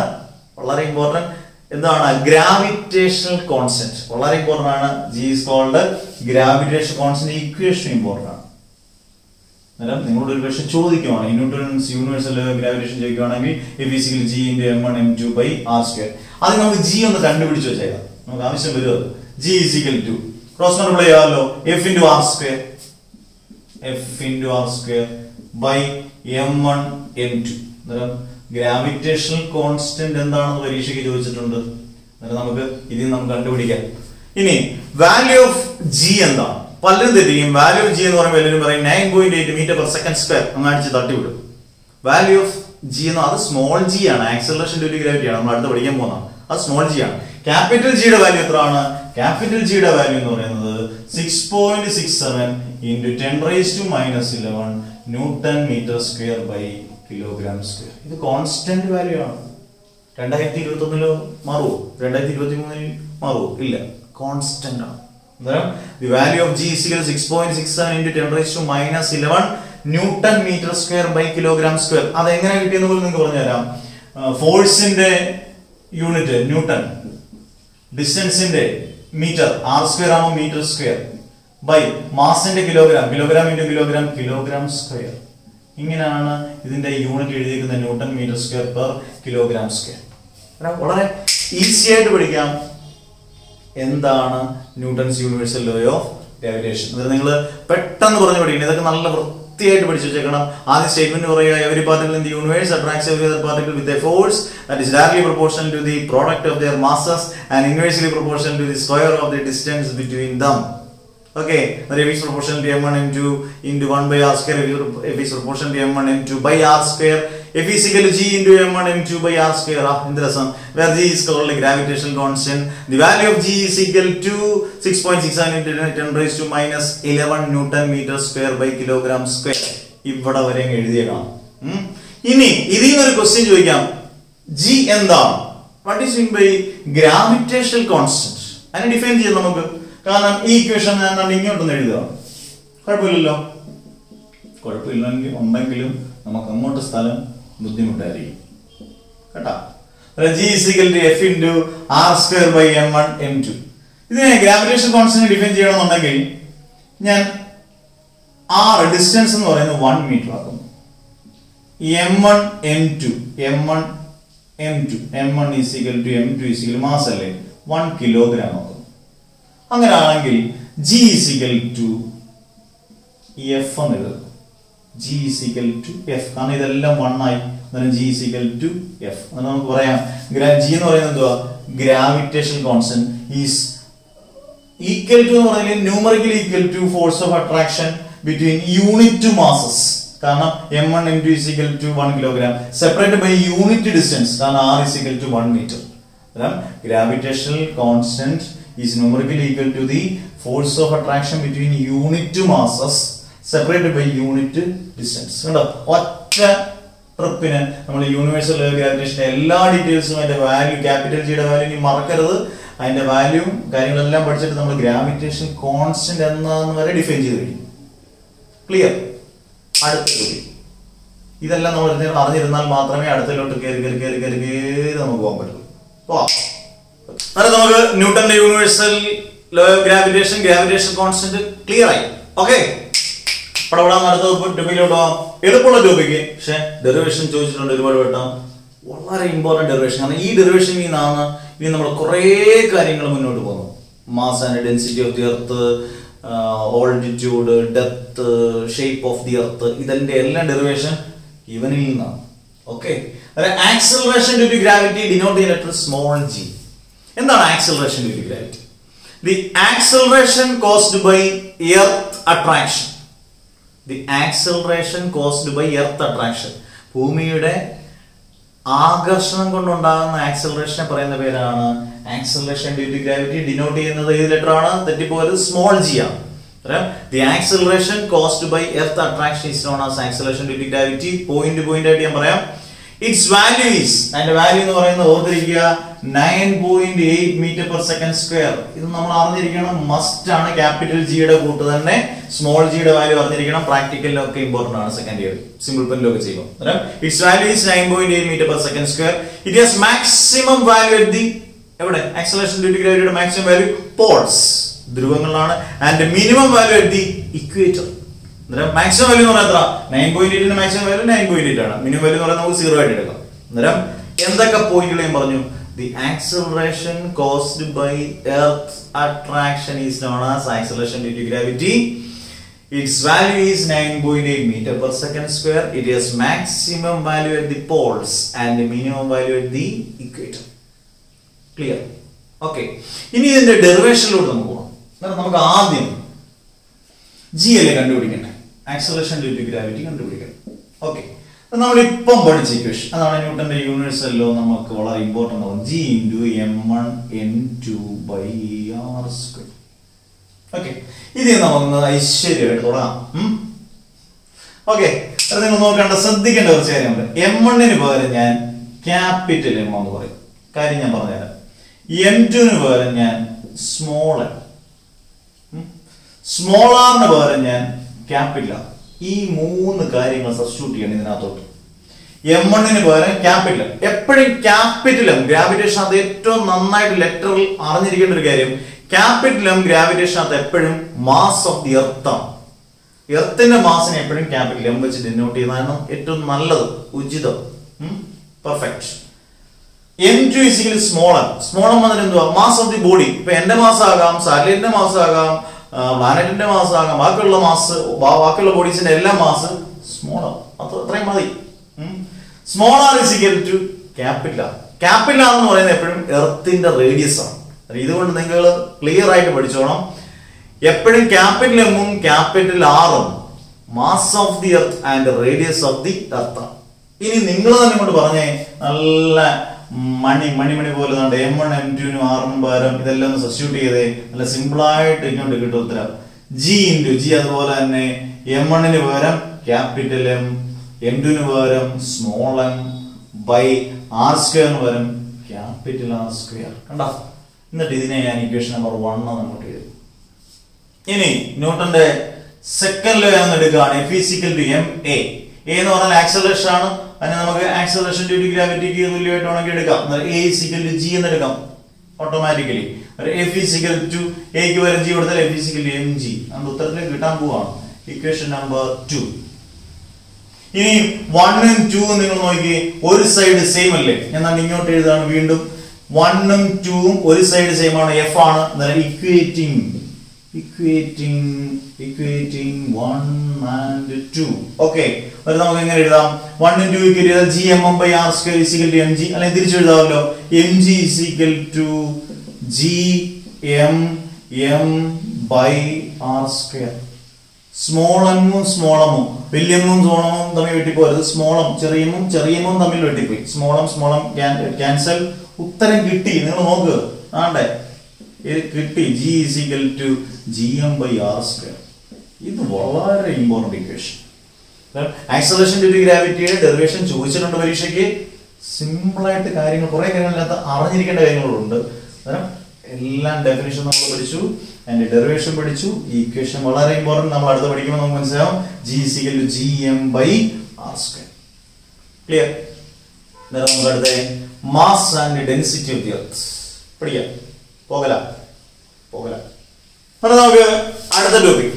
വളരെ ഇമ്പോർട്ടന്റ്, എന്താണ്? Gravitational constant. വളരെ ഇമ്പോർട്ടന്റ് ആണ്. G is called gravitational constant. Equation important ആണ്. അന്നേരം നിങ്ങളോട് ഒരു പക്ഷെ ചോദിക്കുവാണ്, ന്യൂട്ടൺസ് യൂണിവേഴ്സൽ ഗ്രാവിറ്റേഷൻ ചോദിക്കുവാണെങ്കിൽ f is equal to g into m1 m2 by r square. അത് നമുക്ക് ജി ഒന്ന് കണ്ടുപിടിച്ച് വെച്ചേക്കാം, നമുക്ക് ആവശ്യം വരും. അത് g is equal to cross multiply ചെയ്യാമല്ലോ, f into r square by m1 m2. അന്നേരം ഗ്രാവിറ്റേഷണൽ കോൺസ്റ്റന്റ് എന്താണെന്ന് പരീക്ഷയ്ക്ക് ചോദിച്ചിട്ടുണ്ട്. അന്നേരം നമുക്ക് ഇതിൽ നമുക്ക് കണ്ടുപിടിക്കാം. ഇനി വാല്യൂ ഓഫ് ജി എന്താണ്? പലരും തെറ്റിക്കും. വാല്യൂ ഓഫ് ജി എന്ന് പറയുമ്പോൾ എല്ലാവരും പറയും 9.8 മീറ്റർ പെർ സെക്കൻഡ് സ്ക്വയർ. അങ്ങ് അടിച്ച് തട്ടിവിടും. വാല്യൂ ഓഫ് ജി എന്ന് അത് സ്മോൾ ജി ആണ്. ആക്സലറേഷൻ ഡ്യൂ ടു ഗ്രാവിറ്റി ആണ്. നമ്മൾ അടുത്ത് പഠിക്കാൻ പോകുന്നതാണ്. അത് സ്മോൾ ജി ആണ്. ക്യാപിറ്റൽ ജിയുടെ വാല്യൂ എത്രയാണ്? ക്യാപിറ്റൽ ജിയുടെ വാല്യൂ എന്ന് പറയുന്നത് 6.67 into 10⁻⁻11 newton metre square by kilogram square. ഇത് കോൺസ്റ്റന്റ് വാല്യൂ ആണ്. 2021 മാറുമോ? 2023 മാറുമോ? ഇല്ല, കോൺസ്റ്റന്റ് ആണ്. The value of G is equal to 6.67 into 10⁻⁻11 newton metre square by kilogram square. അത് എങ്ങനെ കിട്ടിയെന്ന് പോലും നിങ്ങൾക്ക് പറഞ്ഞുതരാം. ഫോഴ്സിന്റെ യൂണിറ്റ് ന്യൂട്ടൺ, ഡിസ്റ്റൻസിന്റെ മീറ്റർ, ആർ സ്ക്വയർ ആകുമ്പോൾ മീറ്റർ സ്ക്വയർ ബൈ മാസിന്റെ kilogram, kilogram into kilogram, kilogram square. ഇങ്ങനെയാണ് ഇതിന്റെ യൂണിറ്റ് എഴുതിയിരിക്കുന്ന newton metre square per kilogram square. വളരെ ഈസി ആയിട്ട് പഠിക്കാം എന്താണ് Newton's universal law of gravitation. അതായത് നിങ്ങൾ പെട്ടെന്ന് പറഞ്ഞു പഠിക്കണം. ഇതൊക്കെ നല്ല വൃത്തിയായിട്ട് പഠിച്ചു വെച്ചേക്കണം. ആദ്യ സ്റ്റേറ്റ്മെന്റ് പറയുക, every particle in the universe attracts every other particle with a force that is directly proportional to the product of their masses and inversely proportional to the square of the distance between them. Okay, the f is proportional to m1 m2 into 1 by r square. F is proportional to m1 m2 by r square. F is equal to g into m1 m2 by r square. Interesting. Where g is called the gravitational constant. The value of g is equal to 6.67 into 10⁻⁻11 Newton meter square by kilogram square. ഇവിടെ വരെ എഴുതിയേക്കണം. ഇനി ഇതിൽ ഒരു question ചോദിക്കാം, g എന്താണ്? What is meant by gravitational constant? അതിനെ define ചെയ്യാം നമുക്ക്. കാരണം ഈ ഇക്വേഷൻ ഞാൻ ഇങ്ങോട്ടൊന്ന് എഴുതുക, കുഴപ്പമില്ലല്ലോ. കുഴപ്പമില്ലെങ്കിൽ ഉണ്ടെങ്കിലും നമുക്ക് അങ്ങോട്ട് സ്ഥലം ബുദ്ധിമുട്ടായിരിക്കും കേട്ടാ. G is equal to f into r square by m1 m2. ഇതിനെ ഗ്രാവിറ്റേഷൻ കോൺസ്റ്റന്റ് ഡിഫൈൻ ചെയ്യണമെന്നുണ്ടെങ്കിൽ ഞാൻ r ഡിസ്റ്റൻസ് എന്ന് പറയുന്നത് 1 മീറ്റർ ആക്കും. m1 is equal to m2 is equal to mass അല്ലേ, 1 കിലോഗ്രാം ആക്കും. അങ്ങനെയാണെങ്കിൽ G is equal to F എന്ന് എഴുതും. G is equal to F, കാരണം ഇതെല്ലാം 1 ആയി. G is equal to F. നമുക്ക് പറയാം G എന്ന് പറയുന്നത് എന്തുവാ? Gravitation constant is equal to എന്ന് പറഞ്ഞാൽ numerically equal to force of attraction between unit masses. കാരണം m1 m2 is equal to 1 kilogram separated by unit distance. കാരണം r is equal to 1 meter. Gravitational constant is numerically equal to the force of attraction between unit masses separated by unit distance. കണ്ടോ, ഒറ്റ ട്രിപ്പിന് നമ്മൾ universal ഗ്രാവിറ്റേഷന്റെ എല്ലാ ഡീറ്റെയിൽസും അതിന്റെ value, capital ജിയുടെ value ഇനി മറക്കരുത്. അതിന്റെ വാല്യൂ കാര്യങ്ങളെല്ലാം പഠിച്ചിട്ട് നമ്മൾ ഗ്രാവിറ്റേഷൻ കോൺസ്റ്റന്റ് എന്നാന്ന് വരെ ഡിഫൈൻ ചെയ്ത് കഴിയും. ക്ലിയർ? അടുത്ത ചോദ്യം. ഇതെല്ലാം നമ്മൾ അറിഞ്ഞിരുന്നാൽ മാത്രമേ അടുത്തലോട്ട് കയറി നമുക്ക് പോകാൻ പറ്റുള്ളൂ. അതായത് നമുക്ക് ന്യൂട്ടന്റെ universal law of gravitation constant clear ആയി. ഓക്കെ, അടുത്ത ടോപ്പിക്കിലോട്ട് പോകാം. എളുപ്പമുള്ള ടോപ്പിക്ക്, പക്ഷെ ഡെറിവേഷൻ ചോദിച്ചിട്ടുണ്ട് ഒരുപാട് വട്ടം. വളരെ ഇമ്പോർട്ടന്റ് ഡെറിവേഷൻ. കാരണം ഈ ഡെറിവേഷനിൽ നിന്നാണ് ഇനി നമ്മൾ കുറെ കാര്യങ്ങൾ മുന്നോട്ട് പോകുന്നു. Mass and density of the earth, altitude, depth, shape of the earth, ഇതിന്റെ എല്ലാം ഡെറിവേഷൻ ഇവനിൽ നിന്നാണ്. Okay, acceleration due to gravity denote the letter small G. എന്താണ് acceleration due to gravity? The acceleration caused by earth attraction. The acceleration caused by earth attraction. ഭൂമിയുടെ ആകർഷണം കൊണ്ടുണ്ടാകുന്ന ആക്സിലറേഷനെ പറയുന്ന പേരാണ് acceleration due to gravity. Denote ചെയ്യുന്നത് ഏത് letter ആണ്? തെറ്റിപ്പോയത് സ്മോൾ ജി ആണ്. The acceleration caused by earth attraction is known as acceleration due to gravity. Point ആയിട്ട് ഞാൻ പറയാം. ഇറ്റ്സ് വാല്യൂ ഈസ്, അതിന്റെ വാല്യൂ എന്ന് പറയുന്നത് ഓർത്തിരിക്കുക, 9.8 മീറ്റർ പെർ സെക്കൻഡ് സ്ക്വയർ. ഇത് നമ്മൾ അറിഞ്ഞിരിക്കണം, മസ്റ്റ് ആണ്. ക്യാപിറ്റൽ ജിയുടെ കൂട്ട് തന്നെ സ്മോൾ ജിയുടെ വാല്യൂ അറിഞ്ഞിരിക്കണം. പ്രാക്ടിക്കലിലൊക്കെ ഇമ്പോർട്ടന്റ് ആണ്. സെക്കൻഡ് ഇയർ സിമ്പിൾ പെനിലൊക്കെ ചെയ്യുമ്പോൾ its value is 9.8 metre per second square. It has maximum value at the, എവിടെ? ആക്സിലറേഷൻ ഡ്യൂ ടു ഗ്രാവിറ്റിയുടെ മാക്സിമം വാല്യൂ പോൾസ്, ധ്രുവങ്ങളിലാണ്. And minimum value at the equator. Maximum value എന്ന് പറയുന്നത് 9.8 maximum value 9.8 ആണ്. Minimum value എന്ന് പറയുന്നത് നമുക്ക് 0 ആയിട്ട് എടുക്കാം. അന്നേരം എന്തൊക്കെ പോയിന്റുകൾ ഞാൻ പറഞ്ഞു? The acceleration caused by Earth's attraction is known as acceleration due to gravity. Its value is 9.8 meter per second square. It has maximum value at the poles and the minimum value at the equator. Clear? Okay. ഇനി ഇതിന്റെ ഡെറിവേഷനിലോട്ട് നമുക്ക് പോകാം. നമുക്ക് ആദ്യം G അല്ലേ കണ്ടുപിടിക്കണ്ടേ? Acceleration due to gravity കണ്ടുപിടിക്കണം. Okay, നമ്മൾ ഇപ്പം പഠിച്ച ഇക്വേഷൻ അതാണ് ന്യൂട്ടന്റെ യൂണിവേഴ്സൽ ലോ. നമുക്ക് വളരെ ഇമ്പോർട്ടന്റ് ആണ്. G into m1 n2 by r square. Okay, ഇത് നമുക്ക് ഐശ്വര്യമായിട്ട് തുടങ്ങാം. ഓക്കെ, അത് നിങ്ങൾ നോക്കേണ്ട ശ്രദ്ധിക്കേണ്ട കുറച്ച് കാര്യമുണ്ട്. m1 പകരം ഞാൻ ക്യാപിറ്റൽ എം എന്ന് പറയും. കാര്യം ഞാൻ പറഞ്ഞുതരാം. m2 പകരം ഞാൻ സ്മോൾ എം, സ്മോൾ ആറിന് പകരം ഞാൻ ക്യാപിറ്റൽ ആർ. ഈ മൂന്ന് കാര്യങ്ങൾ സബ്സ്റ്റിറ്റ്യൂട്ട് ചെയ്യണം ഇതിനകത്തോട്ട്. m1 പകരം ക്യാപിറ്റൽ. എപ്പോഴും ക്യാപിറ്റൽ എം ഗ്രാവിറ്റേഷൻ അത് ഏറ്റവും നന്നായിട്ട് ലെറ്ററിൽ അറിഞ്ഞിരിക്കേണ്ട ഒരു കാര്യം. ക്യാപിറ്റൽ എം ഗ്രാവിറ്റേഷൻ അത് എപ്പോഴും മാസ് ഓഫ് ദി എർത്ത് ആണ്. എർത്തിന്റെ മാസിനെ എപ്പോഴും ക്യാപിറ്റൽ എം വെച്ച് ഡിനോട്ട് ചെയ്യുന്നതാണ് ഏറ്റവും നല്ലത്, ഉചിതം. Perfect. m2 is small m. Small M വന്നിട്ട് എന്തുവാ? Mass of the body. ഇപ്പൊ എന്റെ മാസം ആകാം, സാറ്റലൈറ്റിന്റെ മാസം ആകാം, പ്ലാനറ്റിന്റെ മാസം ആകാം, ബാക്കിയുള്ള മാസ്, ബാക്കിയുള്ള ബോഡീസിന്റെ എല്ലാം മാസ് സ്മോൾ ആവും. അത്രയും മതി. Small R is equal to capital R. Capital R എന്ന് പറയുന്നത് എപ്പോഴും എർത്തിന്റെ റേഡിയസ് ആണ്. ഇതുകൊണ്ട് നിങ്ങൾ ക്ലിയർ ആയിട്ട് പഠിച്ചോണം. എപ്പോഴും ക്യാപിറ്റൽ എമ്മും ക്യാപിറ്റൽ ആറും mass of the earth and radius of the earth ആണ്. ഇനി നിങ്ങൾ തന്നെ കൊണ്ട് പറഞ്ഞേ, നല്ല മണി പോലെ m1 m2 r പകരം ഇതെല്ലാം ഒന്ന് സബ്സ്റ്റിറ്റ്യൂട്ട് ചെയ്തേ. നല്ല സിമ്പിൾ ആയിട്ട് ഇങ്ങോട്ട് കിട്ടും ഉത്തരം. ജി ഇൻറ്റു ജി, അതുപോലെ തന്നെ m1 പകരം ക്യാപിറ്റൽ എം, m2 പകരം സ്മോൾ എം ബൈ r സ്ക്വയറിന് പകരം ക്യാപിറ്റൽ ആർ സ്ക്വയർ. കണ്ടോ? എന്നിട്ട് ഇതിനെ ഞാൻ ഇക്വേഷൻ നമ്പർ 1 അങ്ങോട്ട് എഴുതി. ഇനി ന്യൂട്ടന്റെ സെക്കൻഡ് ലോ എന്ന് എടുക്കുകയാണ്. F = ma. a എന്ന് പറഞ്ഞാൽ ആക്സിലറേഷൻ ആണ്. അതിനെ നമുക്ക് ആക്സിലറേഷൻ ഡ്യൂ ടു ഗ്രാവിറ്റിക്ക് തുല്യമായിട്ട് വേണമെങ്കിൽ എടുക്കാം. a = g എന്ന് എടുക്കാം ഓട്ടോമാറ്റിക്കലി. F = a ക്ക് പകരം g കൊടുത്താൽ F = mg. നമ്മുടെ ഉത്തരത്തിലേക്ക് കിട്ടാൻ പോവാണ്. Equation number 2. ഇനി 1 ഉം 2 ഉം നിങ്ങൾ നോക്കി, ഒരു സൈഡ് സെയിം അല്ലേ? ഞാൻ ഇങ്ങോട്ട് എഴുതാണ് വീണ്ടും. 1 ഉം 2 ഉം ഒരു സൈഡ് സെയിം ആണ്, F ആണ്. Equating 1 and 2. ഓക്കെ, അത് നമുക്ക് എങ്ങനെ എഴുതാം? 1 ഉം 2 ഇക്വേറ്റ് ചെയ്താൽ gmm/r² = mg. അല്ലെങ്കിൽ തിരിച്ചു എഴുതാമല്ലോ, mg = gm m by r square. Small എമ്മും സ്മോൾ എമ്മും വലിയ എമ്മും സ്മോൾ എമ്മും തമ്മിൽ വെട്ടിപ്പോയത്. സ്മോൾ എം ചെറിയ എമ്മും തമ്മിൽ വെട്ടിപ്പോയി. Small M cancel. ഉത്തരം കിട്ടി. നിങ്ങൾ നോക്കുക. ആണ്ടേ ഇത് കിട്ടി. G is equal to gm by r square. ഇത് വളരെ important equation. Acceleration due to ഗ്രാവിറ്റിയുടെ ഡെറിവേഷൻ ചോദിച്ചിട്ടുണ്ട് പരീക്ഷയ്ക്ക്. സിമ്പിൾ ആയിട്ട് കാര്യങ്ങൾ കുറെ കാര്യങ്ങളില്ലാത്ത അറിഞ്ഞിരിക്കേണ്ട കാര്യങ്ങളുണ്ട്. എല്ലാം ഡെഫിനിഷൻ നമ്മൾ പഠിച്ചു, അതിന്റെ ഡെറിവേഷൻ പഠിച്ചു. ഈ ഇക്വേഷൻ വളരെ ഇമ്പോർട്ടന്റ്. നമ്മൾ അടുത്ത് പഠിക്കുമ്പോൾ നമുക്ക് മനസ്സിലാവും G is equal to gm by r square. Clear? നമുക്ക് അടുത്ത mass and density of the earth പഠിക്കാം. പോകല നമുക്ക് അടുത്ത topic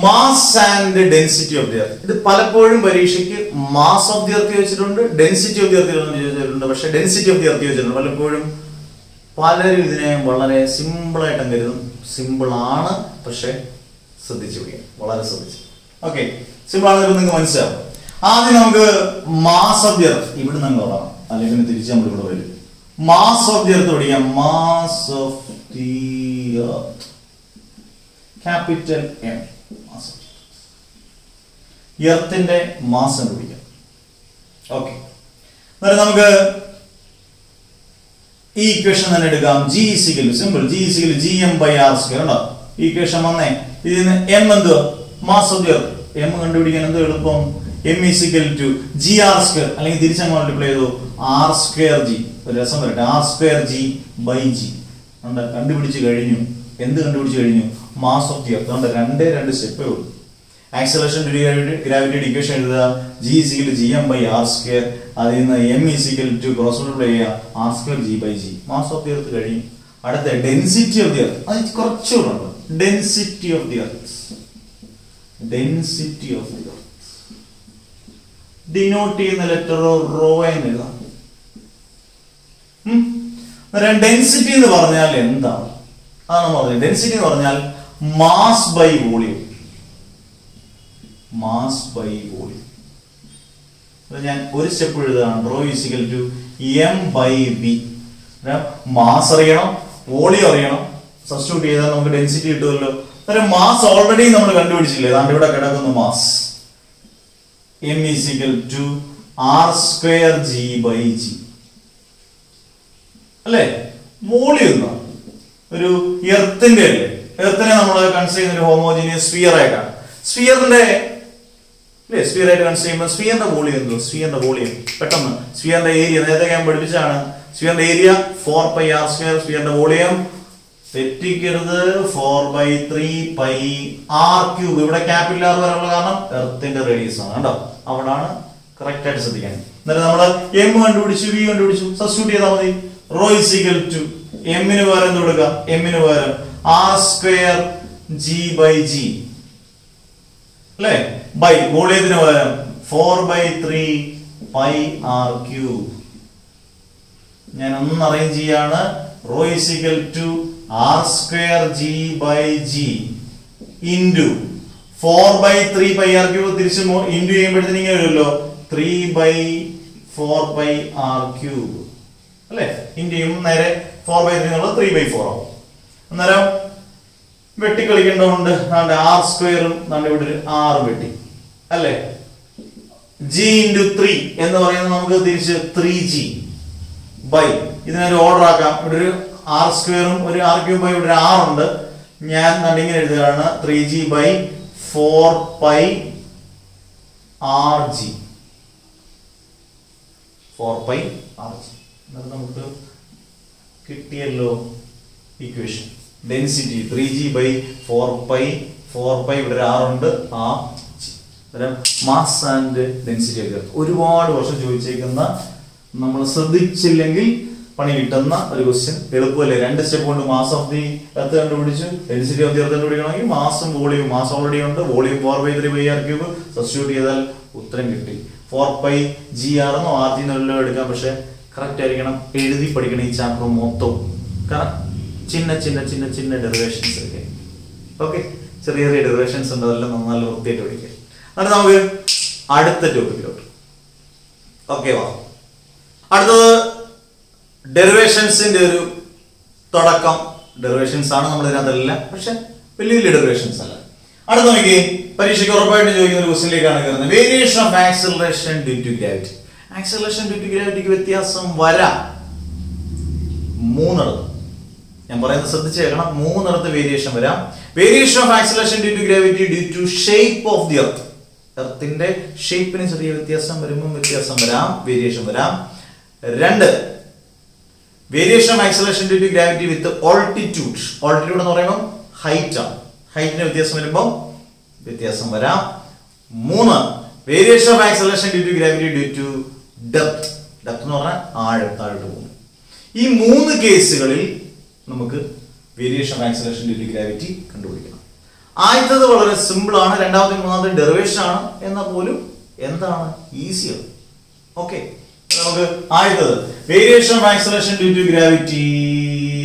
mass and density of the earth. ഇത് പലപ്പോഴും പരീക്ഷയ്ക്ക് മാസ് ഓഫ് ദി എർത്ത് ചോദിച്ചിട്ടുണ്ട്, ഡെൻസിറ്റി ഓഫ് ദി എർത്ത് ചോദിച്ചിട്ടുണ്ട്. പക്ഷെ ഡെൻസിറ്റി ഓഫ് ദി എർത്ത് ചോദിച്ചിട്ടുണ്ട്. പലപ്പോഴും പലരും ഇതിനെ വളരെ സിമ്പിൾ ആയിട്ടും കരുതും. സിമ്പിൾ ആണ്, പക്ഷെ ശ്രദ്ധിച്ചു പിടിക്കാം, വളരെ ശ്രദ്ധിച്ചു. ഓക്കെ, സിമ്പിൾ ആണെന്ന് നിങ്ങൾക്ക് മനസ്സിലാവും. ആദ്യം നമുക്ക് മാസ് ഓഫ് ദി എർത്ത് ഇവിടെ നിന്ന് തുടങ്ങാം, അല്ലെങ്കിൽ തിരിച്ച് നമ്മൾ ഇവിടെ വരും. മാസ് ഓഫ് ദി എർത്ത് പഠിക്കാം. Mass of the earth capital M. എർത്തിന്റെ മാസ് കണ്ടുപിടിക്കാം. ഓക്കെ, അന്നേരം നമുക്ക് ഈ ഇക്വേഷൻ തന്നെ എടുക്കാം. G is equal to simple G is equal to gm by r square. ഉണ്ടോ ഈ ഇക്വേഷൻ വന്നേ. ഇതിന് m എന്തുവാ? Mass of the earth. m കണ്ടുപിടിക്കാൻ എന്തോ എളുപ്പം. m is equal to gr square, അല്ലെങ്കിൽ തിരിച്ചങ്ങ് മൾട്ടിപ്ലൈ ചെയ്തു r square g. ഒരു രസം വരട്ടെ. r square g by g. ഉണ്ട്, കണ്ടുപിടിച്ച് കഴിഞ്ഞു. എന്ത് കണ്ടുപിടിച്ച് കഴിഞ്ഞു? Mass of the earth. അതുകൊണ്ട് രണ്ട് സ്റ്റെപ്പേ ഉള്ളൂ. ആക്സലറേഷൻ ഡ്യൂ ടു ഗ്രാവിറ്റിയുടെ ഇക്വേഷൻ എഴുതുക. G is equal to gm by r square. അതിൽ നിന്ന് m is equal to cross multiply ചെയ്യുക r square g by g. Mass of the earth കഴിയും. അടുത്ത density of the earth. അത് കുറച്ചുകൂടെ ഉണ്ട്. Density of the earth. Density of the earth denote ചെയ്യുന്ന letter raw എന്ന് എഴുതാം. ഡെൻസിറ്റി എന്ന് പറഞ്ഞാൽ എന്താണ്? അതാണ് പറഞ്ഞത്. ഡെൻസിറ്റി എന്ന് പറഞ്ഞാൽ mass by volume. Mass by volume. ഞാൻ ഒരു സ്റ്റെപ്പ് എഴുതുകയാണ്. Rho is equal to m by v. Mass അറിയണം, വോളിയം അറിയണം. സബ്സ്റ്റിറ്റ്യൂട്ട് ചെയ്താൽ നമുക്ക് ഡെൻസിറ്റി കിട്ടുമല്ലോ. അന്നേരം മാസ് ഓൾറെഡി നമ്മൾ കണ്ടുപിടിച്ചില്ലേ. അതാണ്ട് ഇവിടെ കിടക്കുന്ന mass m is equal to r square g by g. അല്ലേ? വോളിയം എന്താണ്? ഒരു എർത്തിന്റെ അല്ലേ? എർത്തിനെ നമ്മൾ കൺസിഡർ ചെയ്യുന്ന ഒരു ഹോമോജീനിയസ് സ്ഫിയർ ആയിട്ടാണ്. സ്ഫിയറിന്റെ സ്ഫിയർ ആയിട്ട് കൺസിഡർ ചെയ്യുമ്പോൾ സ്ഫിയറിന്റെ വോളിയം എന്തോ? സ്ഫിയറിന്റെ വോളിയം പെട്ടെന്ന് സ്ഫിയറിന്റെ ഏരിയ നേരത്തെ ഞാൻ പഠിപ്പിച്ചാണ്. സ്ഫിയറിന്റെ ഏരിയ 4πr square. സ്ഫിയറിന്റെ വോളിയം തെറ്റിക്കരുത് 4/3πr3. ഇവിടെ ക്യാപിറ്റൽ ആർ വരാനുള്ള കാരണം എർത്തിന്റെ റേഡിയസ് ആണ്. കണ്ടോ? അവിടാണ് കറക്റ്റ് ആയിട്ട് ശ്രദ്ധിക്കാൻ. എന്നിട്ട് നമ്മള് m കണ്ടുപിടിച്ചു, v കണ്ടുപിടിച്ചു. സബ്സ്റ്റിറ്റ്യൂട്ട് ചെയ്താൽ മതി. Rho is equal to m ന് പകരം എന്ത് കൊടുക്കാം? m ന് പകരം r square g by g. അല്ലേ? ബൈ വോളിയത്തിന് പകരം 4/3πr3. ഞാൻ ഒന്ന് അറേഞ്ച് ചെയ്യാണ്. Rho is equal to r square g by g into 4/3πr3. തിരിച്ച് ഇൻറ്റു ചെയ്യുമ്പോഴത്തേന് ഇങ്ങനെ വരുമല്ലോ 3/4πr3. അല്ലെ? ഇൻറ്റു ചെയ്യുമ്പോൾ നേരെ 4/3 എന്നുള്ളത് 3/4 ആവും. അന്നേരം വെട്ടിക്കളിക്കേണ്ടതുണ്ട്. r സ്ക്വയറും ഇവിടെ ഒരു r വെട്ടി അല്ലെ? g ഇൻറ്റു 3 എന്ന് പറയുന്നത് നമുക്ക് തിരിച്ച് 3g ബൈ ഇതിനൊരു ഓർഡർ ആക്കാം. ഇവിടെ ഒരു r സ്ക്വയറും ഒരു r3 ബൈ ഇവിടെ ഒരു r ഉണ്ട്. ഞാൻ ഇങ്ങനെ എഴുതുകയാണ് 3g ബൈ 4πrg. 4πrg നമുക്ക് കിട്ടിയല്ലോ ഇക്വേഷൻ. ഡെൻസിറ്റി 3g ബൈ 4π ഇവിടെ r ഉണ്ട്. മാസ് ആൻഡ് ഡെൻസിറ്റി ഒക്കെ ഒരുപാട് വർഷം ചോദിച്ചേക്കുന്ന, നമ്മൾ ശ്രദ്ധിച്ചില്ലെങ്കിൽ പണി കിട്ടുന്ന ഒരു ക്വസ്റ്റ്യൻ. എളുപ്പമല്ലേ? 2 സ്റ്റെപ്പ് കൊണ്ട് മാസ് ഓഫ് ദി എർത്ത് കണ്ടുപിടിച്ചു. ഡെൻസിറ്റി ഓഫ് ദി എർത്ത് കണ്ടുപിടിക്കണമെങ്കിൽ മാസും വോളിയം. മാസ് ഓൾറെഡി ഉണ്ട്, വോളിയം 4/3πr3. സബ്സ്റ്റിറ്റ്യൂട്ട് ചെയ്താൽ ഉത്തരം കിട്ടി. 4πgr എന്നോ r എന്നെല്ലാം എടുക്കാം. പക്ഷെ കറക്റ്റ് ആയിരിക്കണം. എഴുതി പഠിക്കണം ഈ ചാപ്റ്റർ മൊത്തം. കാരണം ചിന്ന ഡെറിവേഷൻസ് ഒക്കെ. ഓക്കെ, ചെറിയ ഡെറിവേഷൻസ് ഉണ്ട്. അതെല്ലാം നല്ല വൃത്തിയായിട്ട് പഠിക്കുക. എന്നിട്ട് നമുക്ക് അടുത്ത ടോപ്പിക്കിലോട്ട്. ഓക്കെ, വാ. അടുത്തത് ഡെറിവേഷൻസിന്റെ ഒരു തുടക്കം ഡെറിവേഷൻസ് ആണ് നമ്മൾ ഇതിനകത്തെല്ലാം, പക്ഷെ വലിയ വലിയ ഡെറിവേഷൻസ് അല്ല. അടുത്ത നോക്കി, പരീക്ഷയ്ക്ക് ഉറപ്പായിട്ട് ചോദിക്കുന്ന ഒരു ക്വസ്റ്റ്യനിലേക്കാണ് കയറുന്നത്. Variation of acceleration due to gravity. Acceleration due to ഗ്രാവിറ്റിക്ക് വ്യത്യാസം വരാം മൂന്നിടത്ത്. ഞാൻ പറയുന്നത് ശ്രദ്ധിച്ച് കേൾക്കണം. മൂന്നിടത്ത് വേരിയേഷൻ വരാം. Variation of acceleration due to gravity due to shape of the earth. എർത്തിന്റെ ഷേപ്പിന് ചെറിയ വ്യത്യാസം വരുമ്പോൾ വ്യത്യാസം വരാം, വേരിയേഷൻ വരാം. രണ്ട്, variation of acceleration due to gravity with altitude. Altitude എന്ന് പറയുമ്പോൾ ഹൈറ്റ് ആണ്. ഹൈറ്റിന് വ്യത്യാസം വരുമ്പോൾ വ്യത്യാസം വരാം. മൂന്ന്, variation of acceleration due to gravity due to depth. Depth എന്ന് പറഞ്ഞാൽ ആഴം, താഴോട്ട് പോകും. ഈ മൂന്ന് കേസുകളിൽ നമുക്ക് variation of acceleration due to gravity കണ്ടുപിടിക്കണം. ആദ്യത്തേത് വളരെ സിമ്പിൾ ആണ്, രണ്ടാമത്തെ മൂന്നാമത്തെ ഡെറിവേഷൻ ആണ്, എന്നാൽ പോലും എന്താണ് ഈസിയാണ്. ഓക്കെ, നമുക്ക് ആദ്യത്തേത് variation of acceleration due to gravity.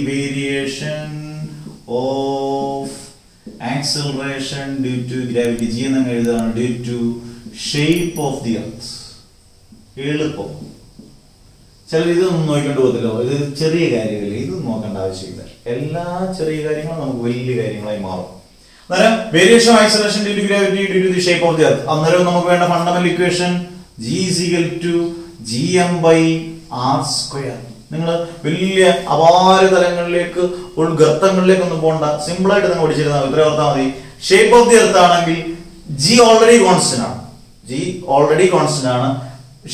Variation of acceleration due to gravity, G എന്ന് എഴുതാണ്, due to shape of the earth. എളുപ്പം. ചിലർ ഇതൊന്നും നോക്കേണ്ടി പോകത്തില്ലോ, ഇത് ചെറിയ കാര്യമില്ല, ഇതൊന്നും നോക്കേണ്ട ആവശ്യമില്ല. എല്ലാ ചെറിയ കാര്യങ്ങളും നമുക്ക് വലിയ കാര്യങ്ങളായി മാറും. അന്നേരം variation of acceleration due to gravity due to the shape of the earth. അന്നേരം നമുക്ക് വേണ്ട ഫണ്ടമെന്റൽ ഇക്വേഷൻ G = gm/r². നിങ്ങൾ വലിയ അപാര തലങ്ങളിലേക്ക് ഉൾഗർത്തങ്ങളിലേക്ക് ഒന്നും പോകണ്ട, സിമ്പിൾ ആയിട്ട് നിങ്ങൾ പഠിച്ചിരുന്നാൽ ഇത്ര ഓർത്താൽ മതി. ഷേപ്പ് ഓഫ് ദി എർത്ത് ആണെങ്കിൽ G ഓൾറെഡി കോൺസ്റ്റന്റ് ആണ്. G ഓൾറെഡി കോൺസ്റ്റന്റ് ആണ്.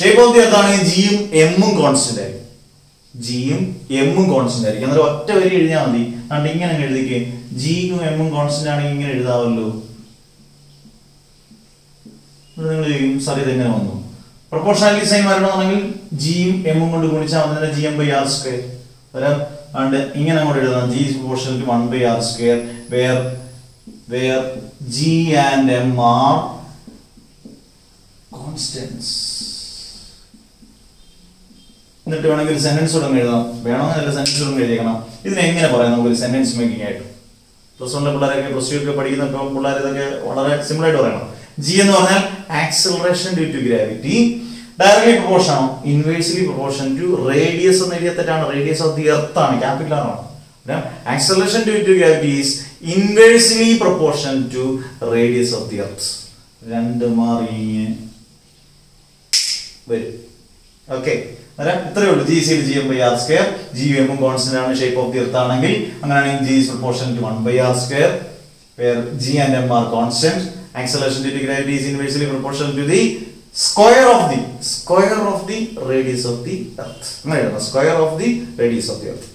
ഷേപ്പ് ഓഫ് ദി എർത്ത് ആണെങ്കിൽ ജിയും എമ്മും കോൺസ്റ്റന്റ് ആയിരിക്കും. ജിയും എമ്മും കോൺസ്റ്റന്റ് ആയിരിക്കും. അന്നേരം ഒറ്റ വരി എഴുതിയാൽ മതി. അതുകൊണ്ട് ഇങ്ങനെ എഴുതിക്കേ, ജിയും എമ്മും കോൺസ്റ്റന്റ് ആണെങ്കിൽ ഇങ്ങനെ എഴുതാമല്ലോ. നിങ്ങൾ ചെയ്യും, സാർ ഇത് എങ്ങനെ വന്നു? പ്രൊപ്പോർഷണാലിറ്റി സൈൻ വരണമെന്നുണ്ടെങ്കിൽ ജിയും എമ്മും കൊണ്ട് ഗുണിച്ചാൽ മതി, gm/r². അതുകൊണ്ട് ഇങ്ങനെ അങ്ങോട്ട് എഴുതാം, G is proportional to 1/r², where G and M are constants. എന്നിട്ട് വേണമെങ്കിൽ ഒരു സെന്റൻസ് തുടങ്ങി എഴുതാം. വേണമെന്നല്ല, സെന്റൻസ് തുടങ്ങി എഴുതിക്കണം. ഇതിനെ എങ്ങനെ പറയാം നമുക്കൊരു സെന്റൻസ് മേക്കിംഗ് ആയിട്ട്? +1 പിള്ളേരൊക്കെ +2 ഒക്കെ പഠിക്കുന്ന പിള്ളേർ ഇതൊക്കെ വളരെ സിമ്പിൾ ആയിട്ട് പറയണം. G എന്ന് പറഞ്ഞാൽ acceleration due to gravity directly proportion ആണോ, ഇൻവേഴ്സ്ലി പ്രൊപ്പോർഷൻ ടു റേഡിയസ് എന്ന് എഴുതിയ തെറ്റാണ്. റേഡിയസ് ഓഫ് ദി എർത്ത് ആണ്, ക്യാപിറ്റൽ ആണ്. Acceleration due to gravity is inversely proportion to radius of the earth. രണ്ട് മാറി വരും. ഓക്കെ, ഇത്രയേ ഉള്ളൂ. G is gm/r². ജിയും എമ്മും കോൺസ്റ്റന്റ് ആണ്. ഷേപ്പ് ഓഫ് ദി എർത്ത് ആണെങ്കിൽ അങ്ങനെയാണെങ്കിൽ G is proportional to 1/r², where G and M are constant. Acceleration due to gravity is inversely proportional to the square of the radius of the earth. Square of the radius of the earth.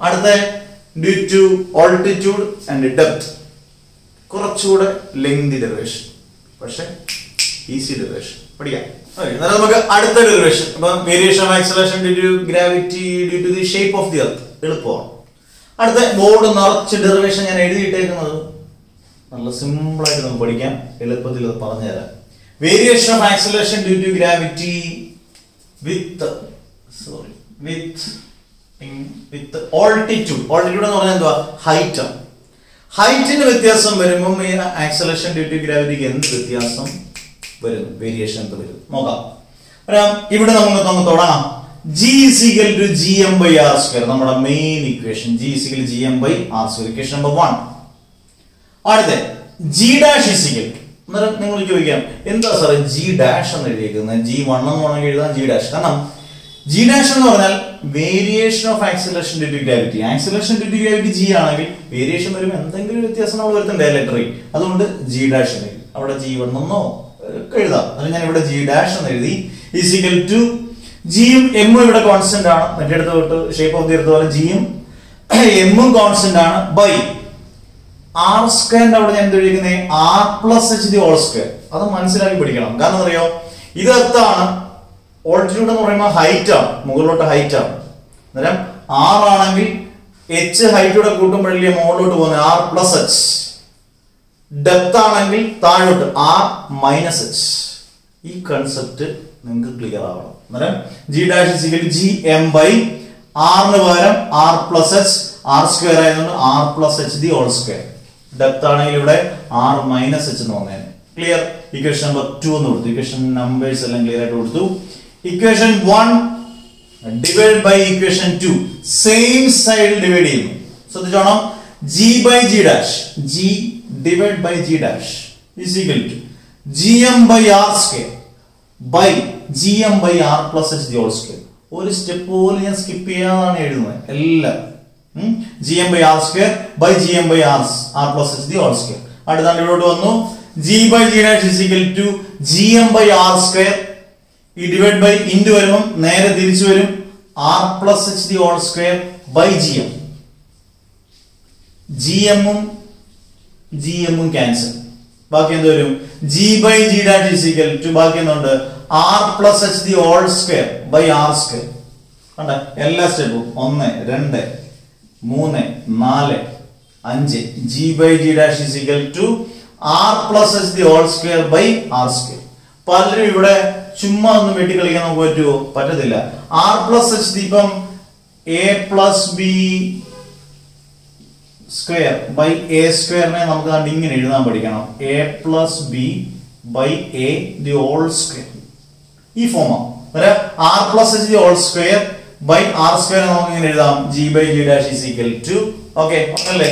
അടുത്ത due to altitude and depth. കുറച്ചുകൂടെ lengthy derivation, പക്ഷെ easy derivation പഠിക്കാം. നമുക്ക് അടുത്ത derivation, variation of acceleration due to gravity due to the shape of the earth. എളുപ്പമാണ്. അടുത്ത board നിറച്ച് derivation ഞാൻ എഴുതിയിട്ടേക്കുന്നത് നല്ല സിമ്പിൾ ആയിട്ട് നമുക്ക് പഠിക്കാം, എളുപ്പത്തിൽ അത് പറഞ്ഞു തരാം. Variation of acceleration due to gravity with altitude. Altitude എന്ന് പറഞ്ഞാൽ എന്തുവാ? ഹൈറ്റ് ആണ്. ഹൈറ്റിന് വ്യത്യാസം വരുമ്പോൾ ഈ ആക്സിലറേഷൻ ഡ്യൂ ടു ഗ്രാവിറ്റിക്ക് എന്ത് വ്യത്യാസം വരും? വേരിയേഷൻ എന്ത് വരും നോക്കാം. ഇവിടെ നമുക്ക് തുടങ്ങാം. G is equal to gm/r². നമ്മുടെ main equation G is equal to gm/r². Equation number 1. അടുത്ത G dash is equal to, നിങ്ങൾ ചോദിക്കാം എന്താ സാറേ G dash എന്ന് എഴുതിയിരിക്കുന്നത്? G1 എന്ന് വേണമെങ്കിൽ എഴുതാം, G dash. കാരണം G dash എന്ന് പറഞ്ഞാൽ variation of acceleration due to gravity. Acceleration due to gravity G ആണെങ്കിൽ വേരിയേഷൻ വരുമ്പോൾ എന്തെങ്കിലും വ്യത്യാസം നമ്മൾ വരുത്തണ്ടേ ലെറ്ററിൽ. അതുകൊണ്ട് G dash എന്ന് എഴുതി. അവിടെ G1 എന്നോ എഴുതാം. അത് ഞാൻ ഇവിടെ G dash എന്ന് എഴുതി. is equal to ജിയും എമ്മും ഇവിടെ കോൺസ്റ്റന്റ് ആണ്. മറ്റേടത്ത് തൊട്ട് ഷേപ്പ് ഓഫ് ദി എർത്ത് പോലെ ജിയും എമ്മും കോൺസ്റ്റന്റ് ആണ്. By r². അവിടെ ഞാൻ എന്ത് എഴുതിക്കുന്നത്? r+h the whole square. അത് മനസ്സിലാക്കി പഠിക്കണം. കാരണം അറിയോ, ഇത് എർത്താണ്. ഓൾട്ടിറ്റ്യൂഡ് എന്ന് പറയുമ്പോൾ ഹൈറ്റ് ആണ്, മുകളിലോട്ട് ഹൈറ്റ് ആണ്. അന്നേരം r ആണെങ്കിൽ h ഹൈറ്റൂടെ കൂട്ടുമ്പോഴല്ലേ മുകളിലോട്ട് പോകുന്നത്, r+h. ഡെപ്ത് ആണെങ്കിൽ താഴോട്ട് r-h. ഈ കൺസെപ്റ്റ് നിങ്ങൾക്ക് ക്ലിയർ ആവണം. അന്നേരം G dash is equal to gm/r ന് പകരം r+h, r² ആയതുകൊണ്ട് r+h the whole square. Depth ആണെങ്കിൽ ഇവിടെ r-h എന്ന് വന്നേനെ. ക്ലിയർ? ഇക്വേഷൻ നമ്പർ 2 എന്ന് കൊടുത്തു. ഇക്വേഷൻ നമ്പേഴ്സ് എല്ലാം ക്ലിയർ ആയിട്ട് കൊടുത്തു. Equation 1 divide by equation 2 same സൈഡിൽ ഡിവൈഡ് ചെയ്യുന്നു. ശ്രദ്ധിച്ചോണം. G by G dash, G divided by G dash is equal to Gm by R square by Gm by R plus H the whole square. ഒരു step പോലും ഞാൻ skip ചെയ്യാതാണ് എഴുതുന്നത് എല്ലാം. Gm by R square by Gm by R plus H the whole square. അടുത്താണ് ഇവിടോട്ട് വന്നു. G by G dash is equal to Gm by R square. ഈ divide by into വരുമ്പം നേരെ തിരിച്ചു വരും. R plus H the whole square by Gm. Gm cancel. ബാക്കി എന്ത് വരും? G by G dash is equal to ബാക്കി എന്തുണ്ട്? R plus H the whole square by R square. കണ്ട എല്ലാ സ്റ്റെപ്പും 1 2 3 4 5. G by G dash is equal to R plus H the whole square by R square. പലരും ഇവിടെ ചുമ്മാ ഒന്നും വെട്ടി കളിക്കാൻ നമുക്ക് പറ്റുമോ? പറ്റത്തില്ല. R plus H ഇപ്പം A plus B square by A സ്ക്വയറിനെ നമുക്ക് കണ്ട് ഇങ്ങനെ എഴുതാൻ പഠിക്കണം. A plus B by A the whole square. ഈ ഫോമാണ്. R plus H the whole square by R square നമുക്ക് ഇങ്ങനെ എഴുതാം. G by G dash is equal to okay അല്ലേ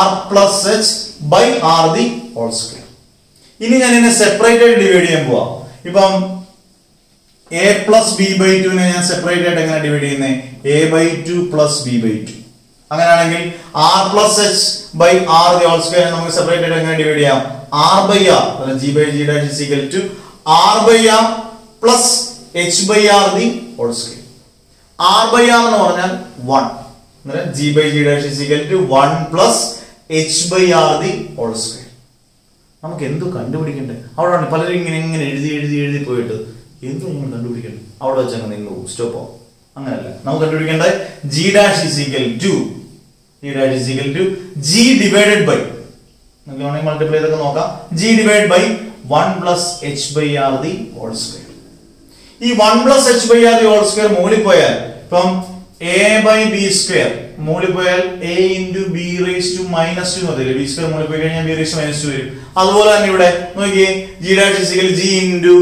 R plus H by R the whole square. ഇനി ഞാൻ ഇതിനെ separate ആയിട്ട് ഡിവൈഡ് ചെയ്യാൻ പോവാം. ഇപ്പം A plus B by 2 നെ ഞാൻ സെപ്പറേറ്റ് ആയിട്ട് എങ്ങനെ ഡിവൈഡ് ചെയ്യുന്നത്? A by 2 plus B by 2. അങ്ങനെയാണെങ്കിൽ R plus H by R the whole square നമുക്ക് സെപ്പറേറ്റ് ആയിട്ട് എങ്ങനെ ഡിവൈഡ് ചെയ്യാം? R by R. G by G dash is equal to R by R plus H by R the whole square. R by R എന്ന് പറഞ്ഞാൽ 1. G by G dash is equal to 1 plus H by R the whole square. നമുക്ക് എന്തു കണ്ടുപിടിക്കണ്ടേ? അവിടെയാണ് പലരും ഇങ്ങനെ എഴുതി പോയിട്ട് എന്തു നിങ്ങൾ കണ്ടുപിടിക്കണ്ടേ? അവിടെ വെച്ചങ്ങ് നിങ്ങൾ സ്റ്റോപ്പ് ആവും. അങ്ങനല്ല, നമുക്ക് കണ്ടുപിടിക്കേണ്ടത് G dash is equal to G divided by നമുക്ക് വേണമെങ്കിൽ മൾട്ടിപ്ലൈ ചെയ്തൊക്കെ നോക്കാം. G divided by 1 plus H by R the whole square. ഈ 1 plus H by R the whole square മുകളിൽ പോയാൽ ഇപ്പം A by B square മുകളിൽ പോയാൽ A into B raised to minus 2 എന്നല്ലേ? B square മുകളിൽ പോയി കഴിഞ്ഞാൽ B raised to minus 2 വരും. അതുപോലെ തന്നെ ഇവിടെ നോക്കിയേ G dash is equal to G into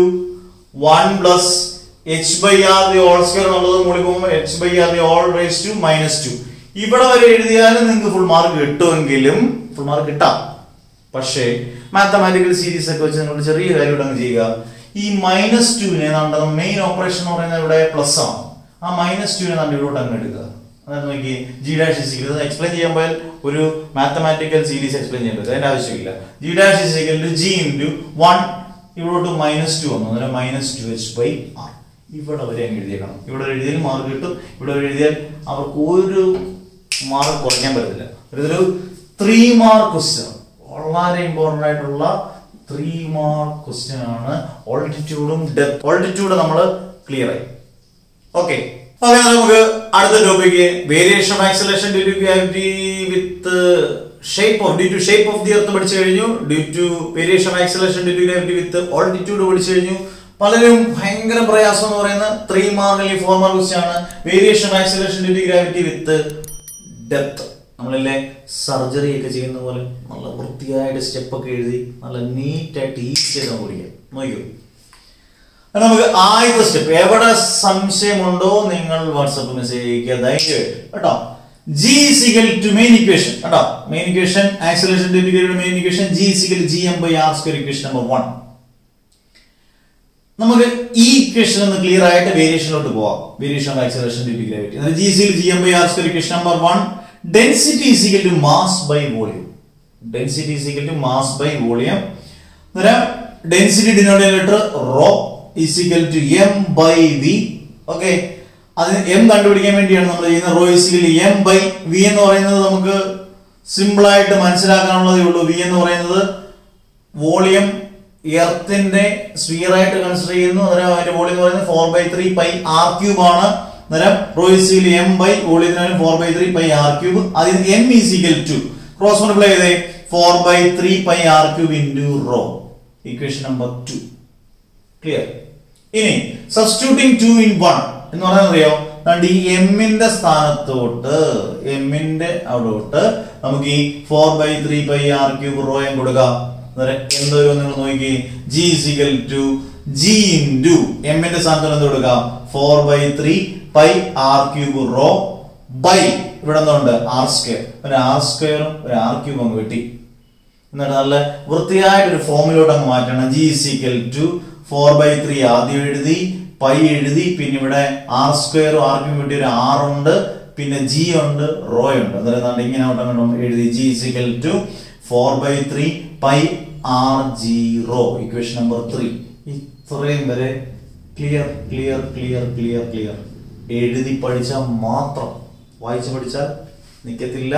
1 plus H by R the whole square എന്നുള്ളത് മുകളിൽ പോകുമ്പോൾ H by R the whole raised to minus 2. ഇവിടെ വരെ എഴുതിയാലും നിങ്ങൾക്ക് ഫുൾ മാർക്ക് കിട്ടുമെങ്കിലും ഫുൾ മാർക്ക് കിട്ടാം. പക്ഷേ മാത്തമാറ്റിക്കൽ സീരീസ് ഒക്കെ വെച്ച് നിങ്ങൾ ചെറിയ കാര്യം ഇവിടെ ചെയ്യുക. ഈ -2നെ നമ്മുടെ മെയിൻ ഓപ്പറേഷൻ എന്ന് പറയുന്നത് ഇവിടെ പ്ലസ് ആണ്. ആ -2നെ നമ്മൾ ഇവിടോട്ട് അങ്ങ് എടുക്കുക. അതായത് നോക്കി G dash is equal to explain ചെയ്യാൻ പോയാൽ ഒരു മാത്തമാറ്റിക്കൽ സീരീസ് എക്സ്പ്ലെയിൻ ചെയ്യാൻ പറ്റും. അതിന്റെ ആവശ്യമില്ല. G dash is equal to G into 1 ഇവിടോട്ട് -2 വന്നു. അന്നേരം -2H by R. ഇവിടെ വരെ അങ്ങ് എഴുതിയേക്കണം. ഇവിടെ എഴുതിയാൽ മാർക്ക് കിട്ടും. ഇവിടെ എഴുതിയാൽ അവർക്ക് ഒരു മാർക്ക് കുറയ്ക്കാൻ പറ്റത്തില്ല. ഇതൊരു 3 മാർക്ക് ക്വസ്റ്റ്യൻ, വളരെ ഇമ്പോർട്ടന്റ് ആയിട്ടുള്ള 3 മാർക്ക് ക്വസ്റ്റ്യൻ ആണ്. ഓൾട്ടിറ്റ്യൂഡും ഡെപ്ത്, ഓൾട്ടിറ്റ്യൂഡ് നമ്മൾ ക്ലിയർ ആയി. ഓക്കെ, നമുക്ക് അടുത്ത topic variation of acceleration due to gravity with due to shape of the earth പഠിച്ചു കഴിഞ്ഞു. Due to variation of acceleration due to gravity with altitude പഠിച്ചു കഴിഞ്ഞു. പലരും ഭയങ്കര പ്രയാസം എന്ന് പറയുന്ന 3 മാർക്ക് അല്ലെങ്കിൽ 4 മാർക്ക് ക്വസ്റ്റ്യൻ ആണ് variation of acceleration due to gravity with depth. നമ്മളല്ലേ സർജറി ഒക്കെ ചെയ്യുന്ന പോലെ നല്ല വൃത്തിയായിട്ട് സ്റ്റെപ്പ് ഒക്കെ എഴുതി നല്ല നീറ്റായിട്ട് ഈസി ആയിട്ട് പഠിക്കാം. നോക്കൂ, നമുക്ക് ആദ്യത്തെ സ്റ്റെപ്പ് എവിടെ സംശയമുണ്ടോ നിങ്ങൾ വാട്സാപ്പ് മെസ്സേജ് അയക്കുക ധൈര്യമായിട്ട് കേട്ടോ. G is equal to main equation കേട്ടോ. Main equation acceleration due to gravity main equation G is equal to Gm by R square equation number 1. നമുക്ക് ഈ ഇക്വേഷൻ ഒന്ന് ക്ലിയർ ആയിട്ട് വേരിയേഷനിലോട്ട് പോവാം. Variation of acceleration due to gravity. അതായത് G is equal to Gm by R square equation number 1. Density is equal to mass by volume. Density is equal to mass by volume. Density denominator rho is equal to M by V. Okay, അതിന് M കണ്ടുപിടിക്കാൻ വേണ്ടിയാണ് നമ്മൾ ചെയ്യുന്ന rho is equal to M by V എന്ന് പറയുന്നത് നമുക്ക് simple ആയിട്ട് മനസ്സിലാക്കാനുള്ളതേ ഉള്ളൂ. V എന്ന് പറയുന്നത് വോളിയം എർത്തിന്റെ സ്ഫിയർ ആയിട്ട് കൺസിഡർ ചെയ്യുന്നു. അന്നേരം അതിന്റെ വോളിയം എന്ന് പറയുന്നത് 4/3 pi r ക്യൂബ് ആണ്. അന്നേരം rho is equal to M by വോളിയത്തിന് 4/3 pi r ക്യൂബ്. അതിന് M is equal to cross multiply ചെയ്തേ 4/3 pi r cube into rho. Equation number 2 clear. ഇനി സബ്സ്റ്റിറ്റ്യൂട്ടിംഗ് 2 in 1 എന്ന് പറഞ്ഞാൽ അറിയോ, ഈ എമ്മിന്റെ സ്ഥാനത്തോട്ട് എമ്മിന്റെ അവിടോട്ട് നമുക്ക് ഈ 4/3 pi r cube rho M കൊടുക്കാം. എന്തോ നിങ്ങൾ നോക്കി G is equal to G into എമ്മിന്റെ സ്ഥാനത്തോട്ട് എന്ത് കൊടുക്കാം 4/3 pi r cube rho by ഇവിടെ എന്തുണ്ട് ആർ സ്ക്വയർ, ഒരു ആർ സ്ക്വയറും ഒരു ആർ ക്യൂബും അങ്ങ് വെട്ടി. എന്നിട്ട് നല്ല വൃത്തിയായിട്ടൊരു ഫോമിലോട്ട് അങ്ങ് മാറ്റണം. ജി ഇസ് ഈക്വൽ ടു 4/3 ആദ്യം എഴുതി, പൈ എഴുതി, പിന്നെ ഇവിടെ ആർ സ്ക്വയറും ആർ ക്യൂബും വെട്ടി ഒരു ആർ ഉണ്ട്, പിന്നെ ജി ഉണ്ട്, റോ ഉണ്ട്. അതായത് ഇങ്ങനെ അങ്ങോട്ടും എഴുതി. G is equal to 4/3 pi R G rho. Equation number 3. ഇത്രയും വരെ clear clear clear clear clear. എഴുതി പഠിച്ചാൽ മാത്രം, വായിച്ചു പഠിച്ചാൽ നിൽക്കത്തില്ല.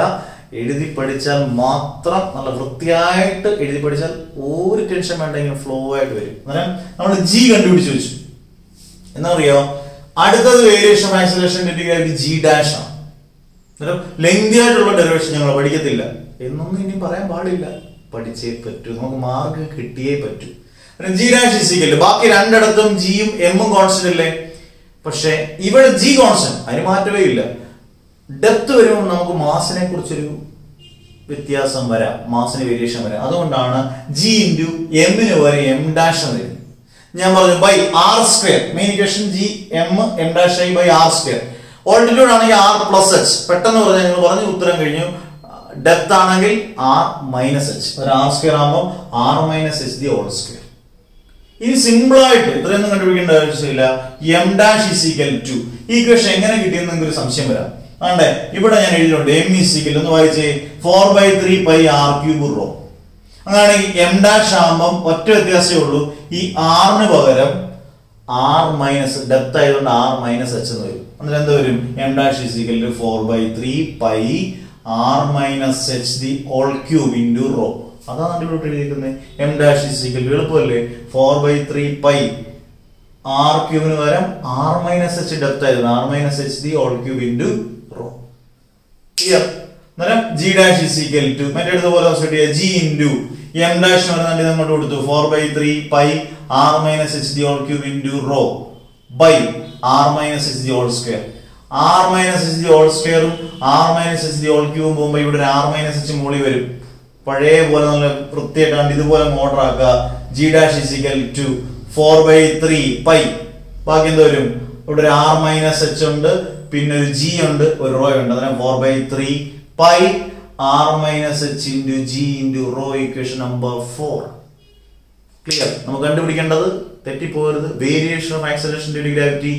എഴുതി പഠിച്ചാൽ മാത്രം, നല്ല വൃത്തിയായിട്ട് എഴുതി പഠിച്ചാൽ ഒരു ടെൻഷൻ വേണ്ട, ഇങ്ങനെ ഫ്ലോ ആയിട്ട് വരും. അന്നേരം നമ്മൾ ജി കണ്ടുപിടിച്ച് വെച്ചു. എന്താ അറിയോ, അടുത്തത് variation of acceleration due G dash ആണ്. അന്നേരം ലെങ്തി ആയിട്ടുള്ള ഡെറിവേഷൻ ഞങ്ങൾ പഠിക്കത്തില്ല എന്നൊന്നും ഇനി പറയാൻ പാടില്ല. പഠിച്ചേ പറ്റൂ, നമുക്ക് മാർക്ക് കിട്ടിയേ പറ്റൂ. G dash is equal to, ബാക്കി രണ്ടിടത്തും ജിയും എമ്മും കോൺസ്റ്റന്റ് അല്ലേ, പക്ഷെ ഇവിടെ ജി കോൺസ്റ്റന്റ്, അതിന് മാറ്റമേ ഇല്ല. ഡെപ്ത് വരുമ്പോൾ നമുക്ക് മാസിനെ കുറിച്ചൊരു വ്യത്യാസം വരാം, മാസിന് വേരിയേഷൻ വരാം. അതുകൊണ്ടാണ് ജി ഇൻറ്റു എമ്മിന് വരെ എം ഡാഷ് എന്ന് വരുന്നത്. ഞാൻ പറഞ്ഞു by R square, main equation G M M dash I by R square. Altitude ആണെങ്കിൽ ആർ പ്ലസ് എച്ച്, പെട്ടെന്ന് പറഞ്ഞാൽ നിങ്ങൾ പറഞ്ഞു ഉത്തരം കഴിഞ്ഞു. ഡെപ്ത് ആണെങ്കിൽ ആർ മൈനസ് എച്ച്, ഒരു ആർ സ്ക്വയർ ആകുമ്പോൾ R minus H the whole square. ഇനി സിമ്പിൾ ആയിട്ട് ഇത്രയൊന്നും കണ്ടുപിടിക്കേണ്ട ആവശ്യമില്ല. M dash is equal to, ഈ ഇക്വേഷൻ എങ്ങനെ കിട്ടിയെന്ന് നിങ്ങൾക്ക് ഒരു സംശയം വരാം. ആണ്ടേ ഇവിടെ ഞാൻ എഴുതിയിട്ടുണ്ട് എം ഇസ് ഈക്വൽ, ഒന്ന് വായിച്ചേ, 4/3 പൈ ആർ ക്യൂബ് റോ. അങ്ങനെയാണെങ്കിൽ എം ഡാഷ് ആകുമ്പം ഒറ്റ വ്യത്യാസമേ ഉള്ളൂ, ഈ ആറിന് പകരം ആർ മൈനസ് ഡെപ്ത് ആയതുകൊണ്ട് ആർ മൈനസ് എച്ച് എന്ന് വരും. എന്നിട്ട് എന്ത് വരും, M dash is equal to 4/3 pi R minus H the whole cube into rho. അതാണ് ഇവിടെ എഴുതിയിരിക്കുന്നത്. M dash is equal to, എളുപ്പമല്ലേ, 4/3 പൈ ആർ ക്യൂബിന് പകരം ആർ മൈനസ് എച്ച് ഡെപ്ത് ആയിരുന്നു, R minus H the whole cube into rho. Clear? അന്നേരം G dash is equal to മറ്റേതുപോലെ G into M dash പറഞ്ഞാൽ അങ്ങോട്ട് കൊടുത്തു 4/3 pi R minus H the whole cube into rho by R minus H the whole square. R minus H the whole സ്ക്വയറും R minus H the whole ക്യൂബും പോകുമ്പോൾ ഇവിടെ ഒരു R minus H മുകളിൽ വരും. പഴയ പോലെ നല്ല വൃത്തിയായിട്ടാണ് ഇതുപോലെ ഓർഡർ ആക്കുക. G dash is equal to 4/3 pi, ബാക്കി എന്ത് വരും, ഇവിടെ ഒരു ആർ മൈനസ് എച്ച് ഉണ്ട്, പിന്നെ ഒരു ജി ഉണ്ട്, ഒരു റോ ഉണ്ട്. അന്നേരം 4/3 pi R minus H into G into rho. Equation number 4. Clear? നമുക്ക് കണ്ടുപിടിക്കേണ്ടത്, തെറ്റിപ്പോകരുത്, variation of acceleration due to gravity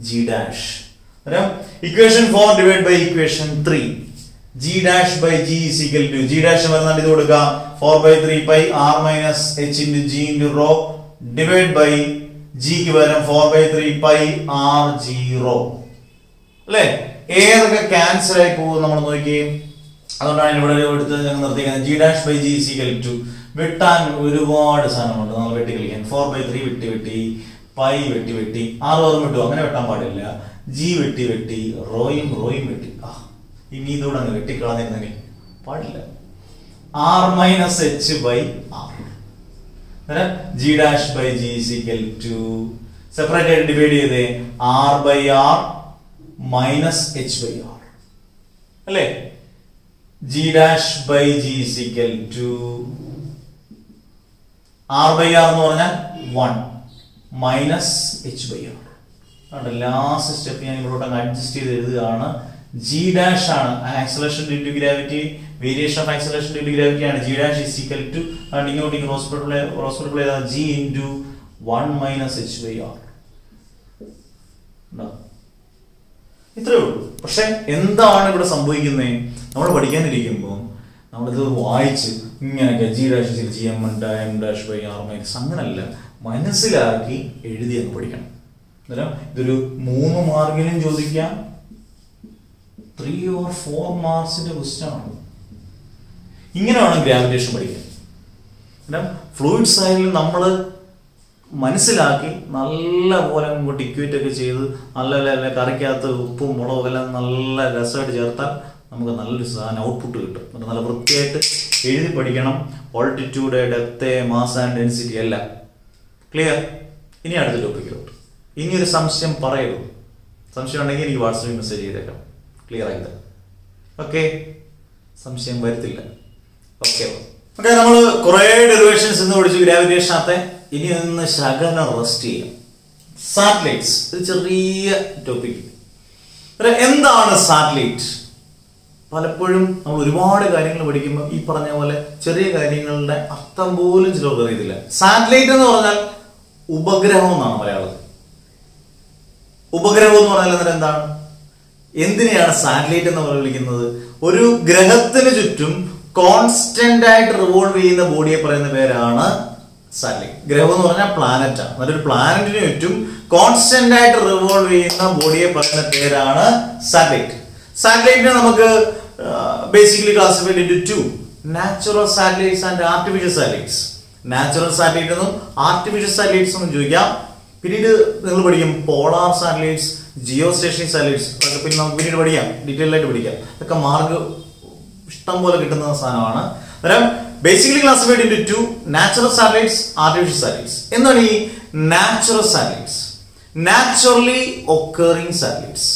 G dash. Equation 4 divide by equation 3. G dash by G is equal to, G dash പറഞ്ഞാൽ ഇത് കൊടുക്കാം 4/3 pi R minus H into G into rho divide by ജിക്ക് പകരം 4/3 pi R G raw. അല്ലെ, ഏതൊക്കെ cancel ആയി പോകും നമ്മൾ നോക്കിയേ. അതുകൊണ്ടാണ് ഇവിടെ എടുത്ത് ഞങ്ങൾ നിർത്തിക്കുന്നത്. G dash by G is equal to, വെട്ടാൻ ഒരുപാട് സാധനമുണ്ട്, നമ്മൾ വെട്ടി കളിക്കാൻ. 4/3 വെട്ടി വെട്ടി, പൈ വെട്ടി വെട്ടി, ആർ ഓർമ്മ വിട്ടു, അങ്ങനെ വെട്ടാൻ പാടില്ല. ജി വെട്ടി വെട്ടി, റോയും വെട്ടി. ഇനി ഇതോടെ അങ്ങ് വെട്ടിക്കളഞ്ഞിരുന്നെങ്കിൽ പാടില്ല. R minus H by R. G dash by G is equal to, separate ആയിട്ട് ഡിവൈഡ് ചെയ്തേ, R by R minus H by R. അല്ലേ, G dash by G is equal to R by R എന്ന് പറഞ്ഞാൽ 1 minus H by R. Last step ഞാൻ ഇവിടോട്ട് അങ്ങ് adjust ചെയ്ത് എഴുതുകയാണ്. ജി ഡാഷ് ആണ് acceleration due to gravity, variation of acceleration due to gravity ആണ്. G dash is equal to, ഇങ്ങോട്ട് hospital G into 1 minus H by R. ഇത്രയേ ഉള്ളൂ. പക്ഷെ എന്താണ് ഇവിടെ സംഭവിക്കുന്നത്, നമ്മൾ പഠിക്കാനിരിക്കുമ്പോൾ നമ്മളിത് വായിച്ച് ഇങ്ങനെയൊക്കെ G dash G M dash by R minus, അങ്ങനല്ല, മനസ്സിലാക്കി എഴുതി അങ്ങ് പഠിക്കണം. അന്നേരം ഇതൊരു 3 മാർക്കിനും ചോദിക്കാം, 3 or 4 മാർക്സിന്റെ ക്വസ്റ്റ്യൻ ആണ്. ഇങ്ങനെയാണ് ഗ്രാവിറ്റേഷൻ പഠിക്കാൻ. ഫ്ലൂയിഡ് സൈഡിൽ നമ്മൾ മനസ്സിലാക്കി നല്ല പോലെ അങ്ങോട്ട് ഇക്വേറ്റ് ഒക്കെ ചെയ്ത് നല്ല കറിക്കകത്ത് ഉപ്പും മുളകും എല്ലാം നല്ല രസമായിട്ട് ചേർത്താൽ നമുക്ക് നല്ലൊരു സാധനം ഔട്ട്പുട്ട് കിട്ടും. എന്നിട്ട് നല്ല വൃത്തിയായിട്ട് എഴുതി പഠിക്കണം. Altitude, depth, mass and density എല്ലാം ക്ലിയർ. ഇനി അടുത്ത ടോപ്പിക്കിലോട്ട്. ഇനി ഒരു സംശയം പറയരുത്. സംശയം ഉണ്ടെങ്കിൽ എനിക്ക് വാട്സാപ്പിൽ മെസ്സേജ് ചെയ്തേക്കാം, ക്ലിയർ ആയത്. ഓക്കെ, സംശയം വരത്തില്ല. ഓക്കെ ഓക്കെ, നമ്മൾ കുറെ ഡെറിവേഷൻസ് ഇന്ന് പഠിച്ചു ഗ്രാവിറ്റേഷനകത്തെ. ഇനി ഒന്ന് ശകലം റെസ്റ്റ് ചെയ്യാം. സാറ്റലൈറ്റ്സ് ഒരു ചെറിയ ടോപ്പിക്. എന്താണ് സാറ്റലൈറ്റ്? പലപ്പോഴും നമ്മൾ ഒരുപാട് കാര്യങ്ങൾ പഠിക്കുമ്പോൾ ഈ പറഞ്ഞ പോലെ ചെറിയ കാര്യങ്ങളുടെ അർത്ഥം പോലും ചിലർക്ക് അറിയത്തില്ല. സാറ്റലൈറ്റ് എന്ന് പറഞ്ഞാൽ ഉപഗ്രഹം എന്നാണ് മലയാളത്തിൽ. ഉപഗ്രഹം എന്ന് പറഞ്ഞാൽ എന്താണ്? എന്തിനെയാണ് സാറ്റലൈറ്റ് എന്ന് വിളിക്കുന്നത്? ഒരു ഗ്രഹത്തിന് ചുറ്റും കോൺസ്റ്റന്റ് ആയിട്ട് റിവോൾവ് ചെയ്യുന്ന ബോഡിയെ പറയുന്ന പേരാണ് സാറ്റലൈറ്റ്. ഗ്രഹം എന്ന് പറഞ്ഞാൽ പ്ലാനറ്റ് ആണ്. മറ്റൊരു പ്ലാനറ്റിന് ചുറ്റും കോൺസ്റ്റന്റ് ആയിട്ട് റിവോൾവ് ചെയ്യുന്ന ബോഡിയെ പറയുന്ന പേരാണ് സാറ്റലൈറ്റ്. സാറ്റലൈറ്റിനെ നമുക്ക് basically classified into two: natural satellites and artificial satellites. Natural satellite എന്നും ആർട്ടിഫിഷ്യൽ സാറ്റലൈറ്റ്സ് എന്നും ചോദിക്കാം. പിന്നീട് നിങ്ങൾ പഠിക്കും പോളാർ സാറ്റലൈറ്റ്സ്, ജിയോ സ്റ്റേഷനിക് സാറ്റലൈറ്റ്സ്. അതൊക്കെ പിന്നെ നമുക്ക് പിന്നീട് പഠിക്കാം, ഡീറ്റെയിൽ ആയിട്ട് പഠിക്കാം. അതൊക്കെ മാർക്ക് ഇഷ്ടം പോലെ കിട്ടുന്ന സാധനമാണ്. അന്നേരം basically classified into two: natural satellites, artificial satellites. എന്താണ് ഈ natural satellites? Naturally occurring satellites,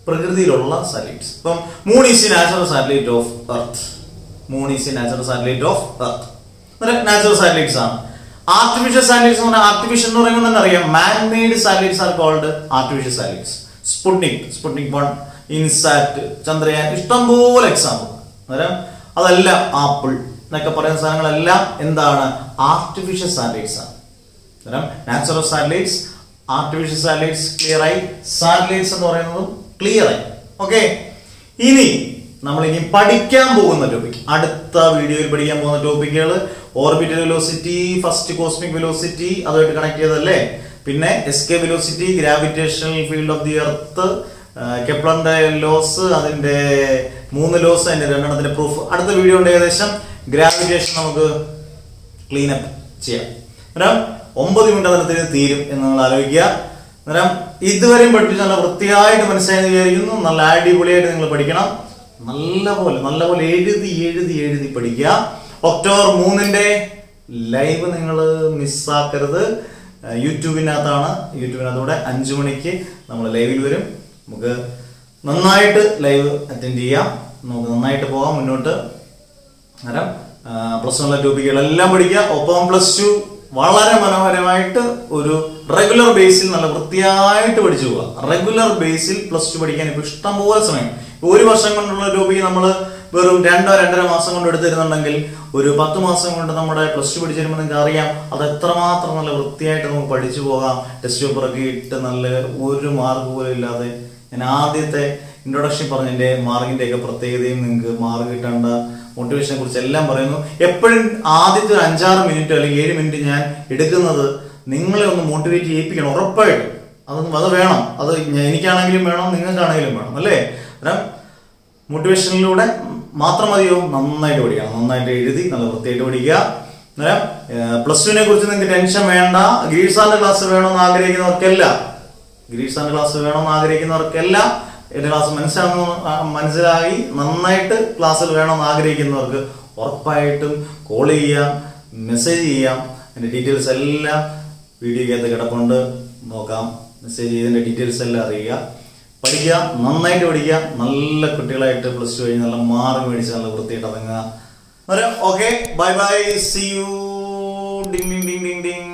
പ്രകൃതിയിലുള്ള സാറ്റലൈറ്റ്സ്. ഇപ്പം moon is natural satellite of earth. Moon is natural satellite of earth. Natural satellites ആണ്. ആർട്ടിഫിഷ്യൽ സാറ്റലൈറ്റ്സ് എന്ന് പറഞ്ഞാൽ, ആർട്ടിഫിഷ്യൽ എന്ന് പറയുമ്പോൾ തന്നെ അറിയാം, man made satellites are called artificial satellites. Sputnik 1, INSAT, Chandrayaan, ഇഷ്ടംപോലെ എക്സാമ്പിൾ. അന്നേരം അതെല്ലാം ആപ്പിൾ എന്നൊക്കെ പറയുന്ന സാധനങ്ങളെല്ലാം എന്താണ്? ആർട്ടിഫിഷ്യൽ സാറ്റലൈറ്റ്സ് ആണ്. അന്നേരം natural satellites, artificial satellites clear ആയി. സാറ്റലൈറ്റ്സ് എന്ന് പറയുന്നതും ക്ലിയർ ആയി. ഓക്കെ, ഇനി നമ്മൾ ഇനി പഠിക്കാൻ പോകുന്ന ടോപ്പിക്, അടുത്ത വീഡിയോയിൽ പഠിക്കാൻ പോകുന്ന ടോപ്പിക്കുകൾ orbital velocity, first cosmic velocity, അതുമായിട്ട് കണക്ട് ചെയ്തല്ലേ. പിന്നെ escape velocity, gravitational field of the earth, കെപ്ലറിന്റെ ലോസ്, അതിന്റെ 3 ലോസ്, അതിന്റെ 2 പ്രൂഫ്. അടുത്ത വീഡിയോ ഉണ്ട്. ഏകദേശം ഗ്രാവിറ്റേഷൻ നമുക്ക് ക്ലീൻ അപ്പ് ചെയ്യാം. അന്നേരം 9 മിനിറ്റ് അതിനകത്ത് തീരും എന്ന് നിങ്ങൾ ആലോചിക്കുക. അന്നേരം ഇതുവരെയും പഠിപ്പിച്ച് നല്ല വൃത്തിയായിട്ട് മനസ്സിലായെന്ന് വിചാരിക്കുന്നു. നല്ല അടിപൊളിയായിട്ട് നിങ്ങൾ പഠിക്കണം. നല്ലപോലെ എഴുതി പഠിക്കുക. ഒക്ടോബർ 3 ലൈവ് നിങ്ങൾ മിസ്സാക്കരുത്. യൂട്യൂബിനകത്താണ്. യൂട്യൂബിനകത്തൂടെ 5 മണിക്ക് നമ്മൾ ലൈവിൽ വരും. നമുക്ക് നന്നായിട്ട് ലൈവ് അറ്റൻഡ് ചെയ്യാം. നമുക്ക് നന്നായിട്ട് പോകാം മുന്നോട്ട്. അന്നേരം +1 ടോപ്പിക്കുകളെല്ലാം പഠിക്കുക. ഒപ്പം +2 വളരെ മനോഹരമായിട്ട് ഒരു റെഗുലർ ബേസിൽ നല്ല വൃത്തിയായിട്ട് പഠിച്ചു പോവുക. റെഗുലർ ബേസിൽ +2 പഠിക്കാൻ ഇപ്പൊ ഇഷ്ടംപോലെ സമയം. 1 വർഷം കൊണ്ടുള്ള ടോപ്പിക്ക് നമ്മൾ വെറും 2-2.5 മാസം കൊണ്ട് എടുത്തിരുന്നുണ്ടെങ്കിൽ ഒരു 10 മാസം കൊണ്ട് നമ്മുടെ +2 പഠിച്ചു വരുമ്പോൾ നിങ്ങൾക്ക് അറിയാം അത് എത്രമാത്രം നല്ല വൃത്തിയായിട്ട് നമുക്ക് പഠിച്ചു പോകാം. ടെസ്റ്റ് പേപ്പറൊക്കെ ഇട്ട് നല്ല ഒരു മാർക്ക് പോലും ഇല്ലാതെ. ഞാൻ ആദ്യത്തെ ഇൻട്രൊഡക്ഷൻ പറഞ്ഞതിന്റെ മാർക്കിന്റെ ഒക്കെ പ്രത്യേകതയും നിങ്ങൾക്ക് മാർക്ക് കിട്ടേണ്ട മോട്ടിവേഷനെ കുറിച്ച് എല്ലാം പറയുന്നു. എപ്പോഴും ആദ്യത്തെ 5-6 മിനിറ്റ് അല്ലെങ്കിൽ 7 മിനിറ്റ് ഞാൻ എടുക്കുന്നത് നിങ്ങളെ ഒന്ന് മോട്ടിവേറ്റ് ചെയ്യിപ്പിക്കണം. ഉറപ്പായിട്ടും അത് വേണം. അത് എനിക്കാണെങ്കിലും വേണം, നിങ്ങൾക്കാണെങ്കിലും വേണം, അല്ലേ? അന്നേരം മോട്ടിവേഷനിലൂടെ മാത്രം മതിയോ? നന്നായിട്ട് പഠിക്കണം, നന്നായിട്ട് എഴുതി നല്ല വൃത്തിയായിട്ട് പഠിക്കുക. അന്നേരം +2നെ കുറിച്ച് നിങ്ങൾക്ക് ടെൻഷൻ വേണ്ട. ഗ്രീസാറിന്റെ ക്ലാസ് വേണമെന്ന് ആഗ്രഹിക്കുന്നവർക്കെല്ലാം എന്റെ ക്ലാസ് മനസ്സിലായി നന്നായിട്ട് ക്ലാസ്സിൽ വേണമെന്ന് ആഗ്രഹിക്കുന്നവർക്ക് ഉറപ്പായിട്ടും കോൾ ചെയ്യാം, മെസ്സേജ് ചെയ്യാം. അതിന്റെ ഡീറ്റെയിൽസ് എല്ലാം വീഡിയോക്കകത്ത് കിടപ്പുണ്ട്, നോക്കാം. മെസ്സേജ് ചെയ്തതിന്റെ ഡീറ്റെയിൽസ് എല്ലാം അറിയുക. പഠിക്കുക, നന്നായിട്ട് പഠിക്കുക. നല്ല കുട്ടികളായിട്ട് +2 കഴിഞ്ഞ് നല്ല മാർക്ക് മേടിച്ച് നല്ല വൃത്തിയായിട്ട് ഇറങ്ങുക. Okay, bye bye, see you. Ding ding ding ding Ding.